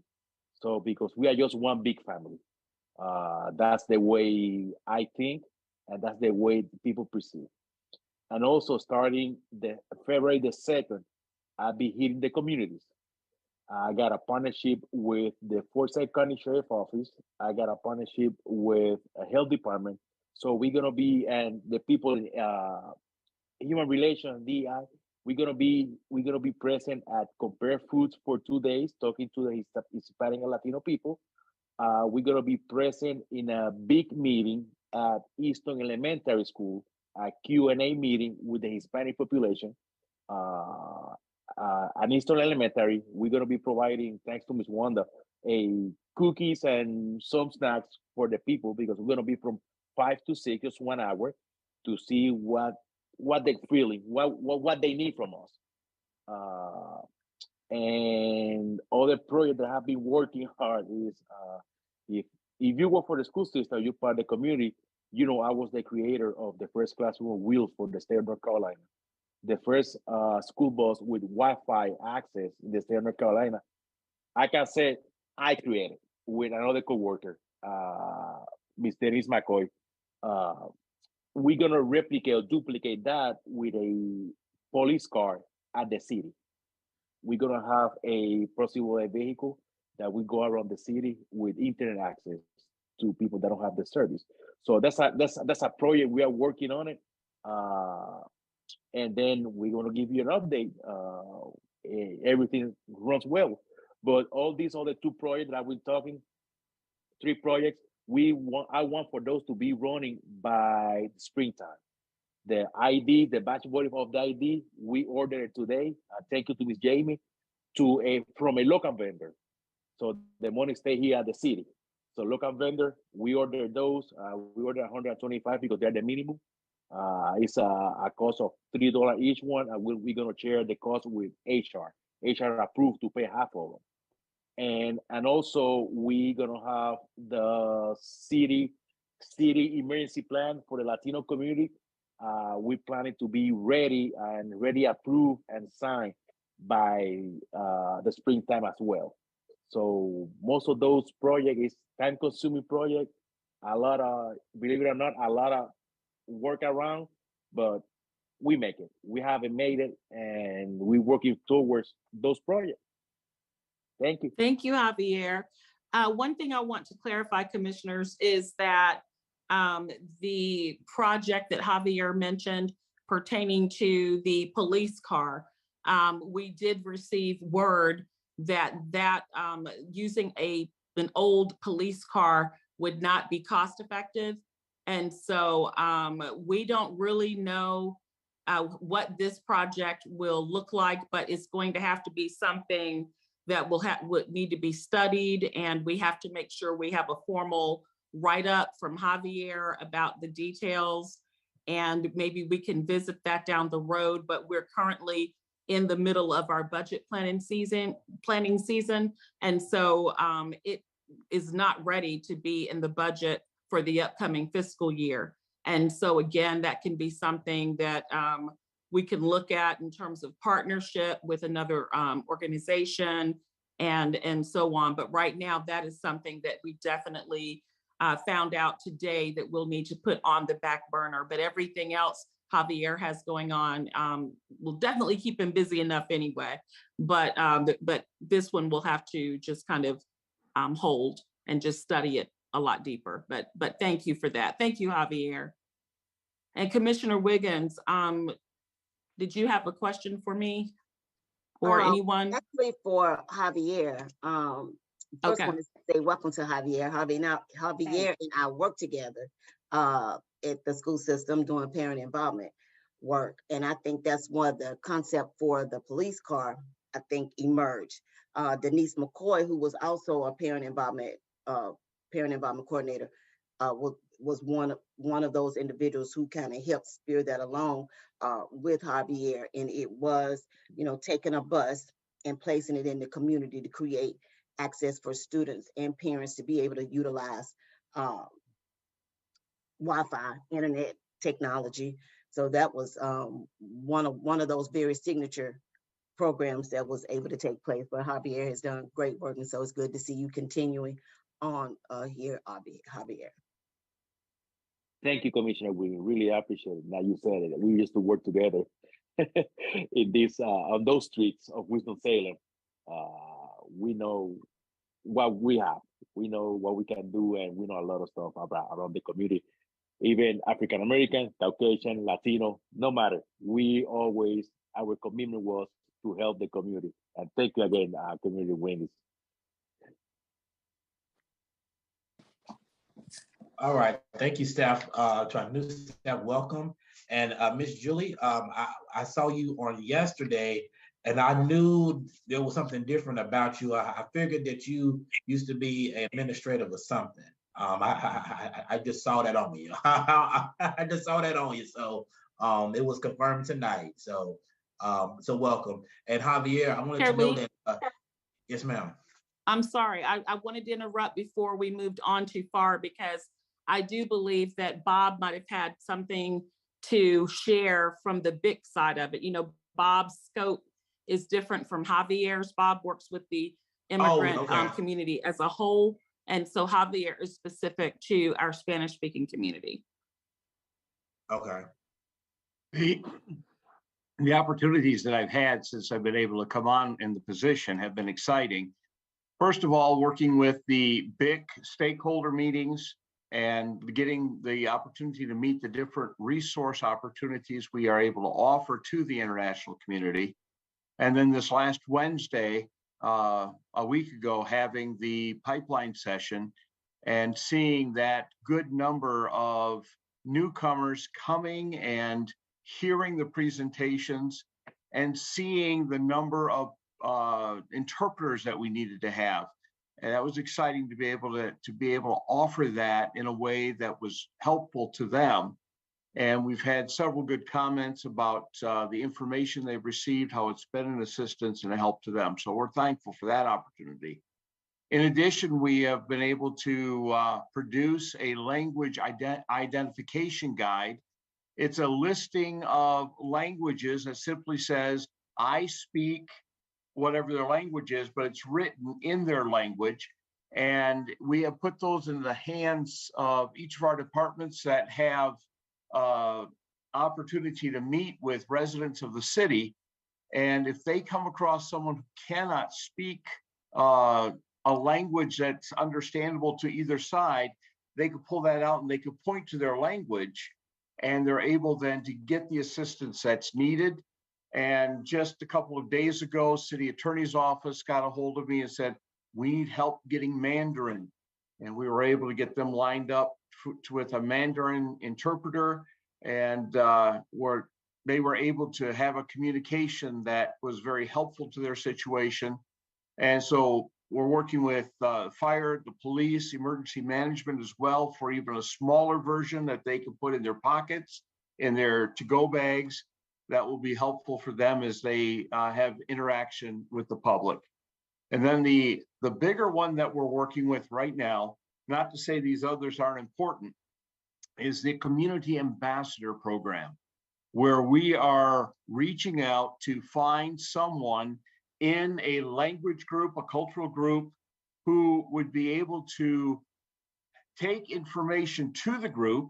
So because we are just one big family, that's the way I think, and that's the way people perceive. And also starting the February the 2nd, I'll be hitting the communities. I got a partnership with the Forsyth County Sheriff Office. I got a partnership with a health department. So we're gonna be, and the people in human relations, DI, we're gonna be present at Compare Foods for 2 days, talking to the Hispanic and Latino people. We're gonna be present in a big meeting at Easton Elementary School, a Q&A meeting with the Hispanic population. At Easton Elementary, we're gonna be providing, thanks to Ms. Wanda, cookies and some snacks for the people, because we're gonna be from 5 to 6, just 1 hour, to see what they're feeling, what they need from us. And other project that have been working hard is if you work for the school system, you're part of the community. You know, I was the creator of the first classroom on wheels for the state of North Carolina. The first school bus with Wi-Fi access in the state of North Carolina. I can say I created with another coworker, Ms. Denise McCoy. We're gonna replicate or duplicate that with a police car at the city. We're gonna have a possible vehicle that will go around the city with internet access to people that don't have the service. So that's a project we are working on it. And then we're gonna give you an update. Everything runs well, but all these other 2 projects that we're talking, 3 projects, I want for those to be running by springtime. The ID, the batch volume of the ID, we ordered it today. Thank you to Ms. Jamie, from a local vendor. So the money stay here at the city. So local vendor, we ordered those. We ordered 125 because they're the minimum. It's a cost of $3 each one, and we're gonna share the cost with HR. HR approved to pay half of them. And also we're gonna have the city emergency plan for the Latino community. We plan it to be ready approved and signed by the springtime as well. So most of those projects is time-consuming project. Believe it or not, a lot of work around, but we make it. We haven't made it, and we're working towards those projects. Thank you. Thank you, Javier. One thing I want to clarify, commissioners, is that the project that Javier mentioned pertaining to the police car, we did receive word that using an old police car would not be cost effective. And so we don't really know what this project will look like, but it's going to have to be something that would need to be studied, and we have to make sure we have a formal write-up from Javier about the details, and maybe we can visit that down the road. But we're currently in the middle of our budget planning season, and so it is not ready to be in the budget for the upcoming fiscal year. And so again, that can be something that we can look at in terms of partnership with another organization and so on. But right now, that is something that we definitely found out today that we'll need to put on the back burner. But everything else Javier has going on will definitely keep him busy enough anyway. But this one will have to just kind of hold and just study it a lot deeper. But thank you for that. Thank you, Javier. And Commissioner Wiggins, did you have a question for me or anyone? Actually, for Javier. First, Okay. want to say welcome to Javier. Javier and I work together at the school system doing parent involvement work, and I think that's one of the concept for the police car. I think emerged. Denise McCoy, who was also a parent involvement coordinator, was one of those individuals who kind of helped steer that along with Javier. And it was, taking a bus and placing it in the community to create access for students and parents to be able to utilize Wi-Fi, internet technology. So that was one of those very signature programs that was able to take place. But Javier has done great work, and so it's good to see you continuing on here, Javier. Thank you, Commissioner. We really appreciate it. Now you said it. We used to work together in this on those streets of Winston-Salem. We know what we have. We know what we can do, and we know a lot of stuff around the community. Even African American, Caucasian, Latino, no matter. Our commitment was to help the community. And thank you again, Community Wings. All right, thank you, staff. To our new staff, welcome. And Miss Julie, I saw you on yesterday, and I knew there was something different about you. I figured that you used to be an administrative or something. I just saw that on you. I just saw that on you. So it was confirmed tonight. So welcome. And Javier, I wanted to know that. Yes, ma'am. I'm sorry. I wanted to interrupt before we moved on too far, because I do believe that Bob might have had something to share from the BIC side of it. Bob's scope is different from Javier's. Bob works with the immigrant community as a whole. And so Javier is specific to our Spanish-speaking community. Okay. The opportunities that I've had since I've been able to come on in the position have been exciting. First of all, working with the BIC stakeholder meetings and getting the opportunity to meet the different resource opportunities we are able to offer to the international community. And then this last Wednesday, a week ago, having the pipeline session and seeing that good number of newcomers coming and hearing the presentations and seeing the number of interpreters that we needed to have. And that was exciting to be able to offer that in a way that was helpful to them. And we've had several good comments about the information they've received, how it's been an assistance and a help to them. So we're thankful for that opportunity. In addition, we have been able to produce a language identification guide. It's a listing of languages that simply says, I speak whatever their language is, but it's written in their language. And we have put those in the hands of each of our departments that have opportunity to meet with residents of the city. And if they come across someone who cannot speak a language that's understandable to either side, they could pull that out and they could point to their language, and they're able then to get the assistance that's needed. And just a couple of days ago, city attorney's office got a hold of me and said, we need help getting Mandarin. And we were able to get them lined up with a Mandarin interpreter, and they were able to have a communication that was very helpful to their situation. And so we're working with fire, the police, emergency management as well, for even a smaller version that they can put in their pockets, in their to-go bags. That will be helpful for them as they have interaction with the public. And then the bigger one that we're working with right now, not to say these others aren't important, is the Community Ambassador Program, where we are reaching out to find someone in a language group, a cultural group, who would be able to take information to the group,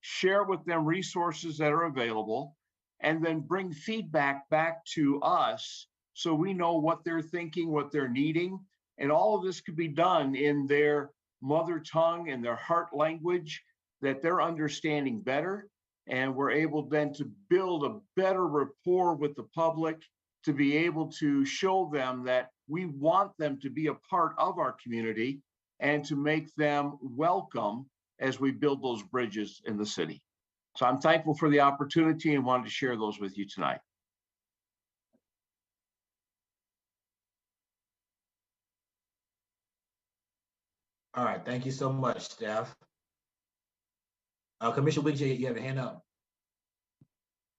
share with them resources that are available, and then bring feedback back to us so we know what they're thinking, what they're needing. And all of this could be done in their mother tongue and their heart language that they're understanding better. And we're able then to build a better rapport with the public, to be able to show them that we want them to be a part of our community and to make them welcome as we build those bridges in the city. So I'm thankful for the opportunity and wanted to share those with you tonight. All right, thank you so much, staff. Commissioner Wiggs, you have a hand up?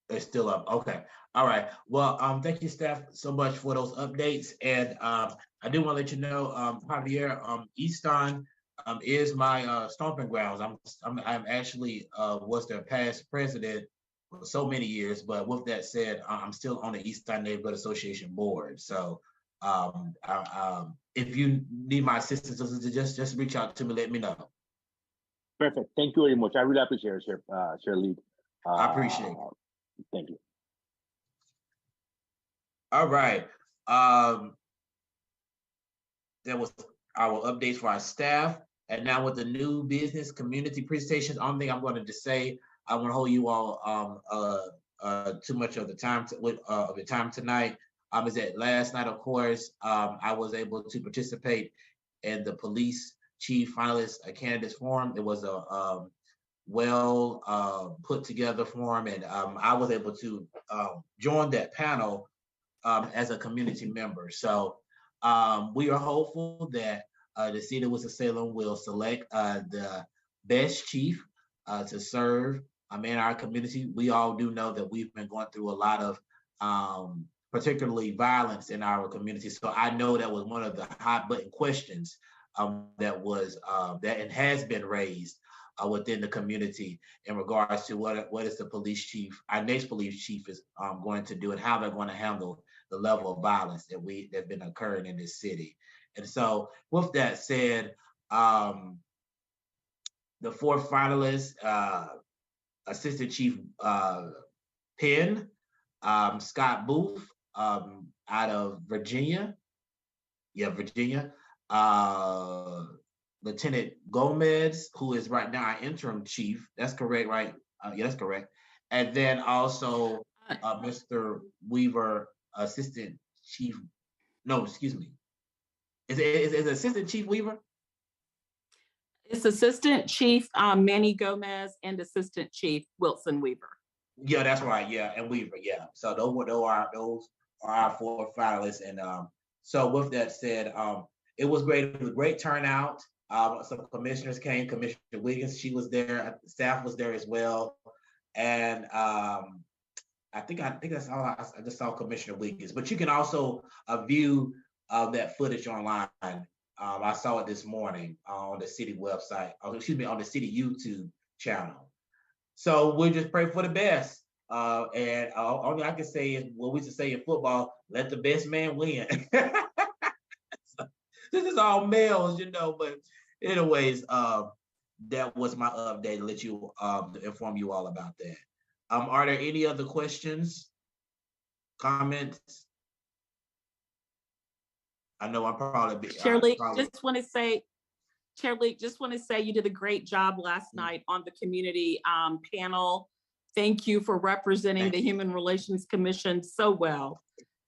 It's still up. Okay. All right. Well, thank you, staff, so much for those updates. And I do want to let you know, Javier, Easton is my stomping grounds. I'm actually was their past president for so many years. But with that said, I'm still on the Easton Neighborhood Association board. So if you need my assistance, just reach out to me. Let me know. Perfect. Thank you very much. I really appreciate it, Chair Lee. I appreciate it. Thank you. All right. That was our updates for our staff. And now with the new business community presentations, only thing I'm going to say, I won't hold you all too much of the time tonight. Is that last night, of course, I was able to participate in the police chief finalist candidates forum. It was a well put together forum, and I was able to join that panel as a community member. So we are hopeful that the city of Winston-Salem will select the best chief to serve in our community. We all do know that we've been going through a lot of particularly violence in our community. So I know that was one of the hot button questions that has been raised within the community in regards to what is the police chief, our next police chief is going to do, and how they're going to handle the level of violence that's been occurring in this city. And so with that said, the fourth finalist, Assistant Chief Penn, Scott Booth, out of Virginia. Yeah, Virginia. Lieutenant Gomez, who is right now our interim chief. That's correct, right? Yeah, that's correct. And then also Mr. Weaver, Assistant Chief. No, excuse me. Is it Assistant Chief Weaver? It's Assistant Chief Manny Gomez and Assistant Chief Wilson Weaver. Yeah, that's right. Yeah, and Weaver. Yeah. So those are our four finalists. And so with that said, it was great. It was a great turnout. Some commissioners came. Commissioner Wiggins, she was there. Staff was there as well. And I think that's all. I just saw Commissioner Wiggins. But you can also view that footage online. I saw it this morning on the city website. On the city YouTube channel. So we'll just pray for the best. And all I can say is what we used to say in football: let the best man win. So, this is all males, but anyways, that was my update to let you inform you all about that. Are there any other questions, comments? I know I'm probably Chair Leak, just want to say, you did a great job last night on the community panel. Thank you for representing the Human Relations Commission so well.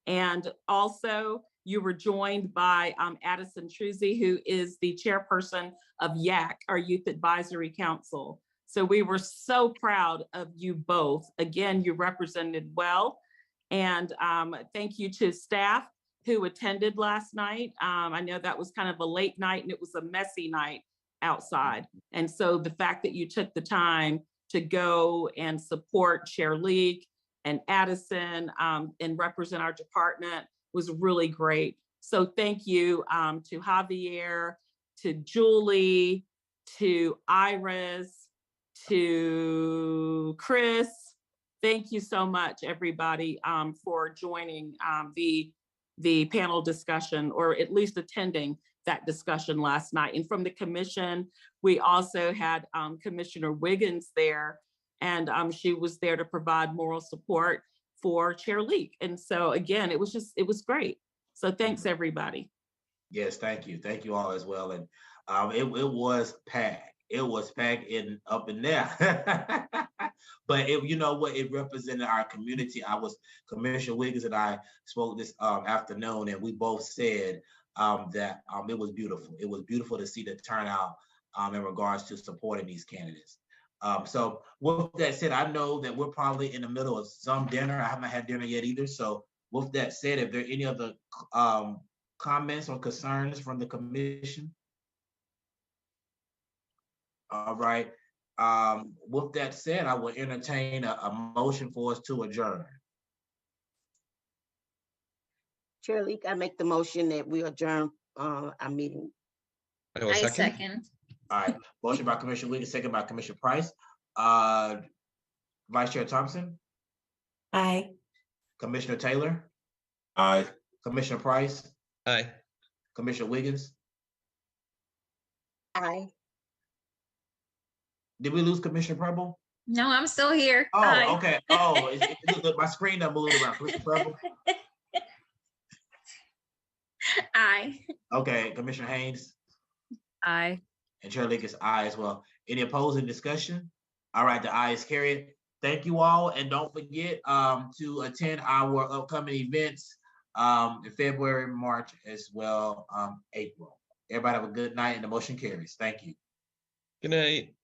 And also, you were joined by Addison Truzzi, who is the chairperson of YAC, our Youth Advisory Council. So we were so proud of you both. Again, you represented well. And thank you to staff who attended last night. I know that was kind of a late night and it was a messy night outside. And so the fact that you took the time to go and support Chair Leak and Addison and represent our department was really great. So thank you to Javier, to Julie, to Iris, to Chris. Thank you so much, everybody, for joining the panel discussion, or at least attending that discussion last night. And from the commission, we also had Commissioner Wiggins there, and she was there to provide moral support for Chair Leak. And so again, it was great. So thanks, everybody. Yes, thank you. Thank you all as well. And it was packed. It was packed up in there. But you know what? It represented our community. Commissioner Wiggins and I spoke this afternoon, and we both said that it was beautiful. It was beautiful to see the turnout in regards to supporting these candidates. So with that said, I know that we're probably in the middle of some dinner. I haven't had dinner yet either. So with that said, if there are any other comments or concerns from the commission? All right. With that said, I will entertain a motion for us to adjourn. Chair Leak, I make the motion that we adjourn our meeting. I second. All right. Motion by Commissioner Wiggins, second by Commissioner Price. Vice Chair Thompson? Aye. Commissioner Taylor? Aye. Commissioner Price? Aye. Commissioner Wiggins? Aye. Did we lose Commissioner Preble? No, I'm still here. Oh, Aye. okay. Oh, my screen done moved around. Commissioner Preble? Aye. Okay. Commissioner Haynes? Aye. And Chair Leak is aye as well. Any opposing discussion? All right, the aye is carried. Thank you all, and don't forget to attend our upcoming events in February, March, as well April. Everybody have a good night, and the motion carries. Thank you. Good night.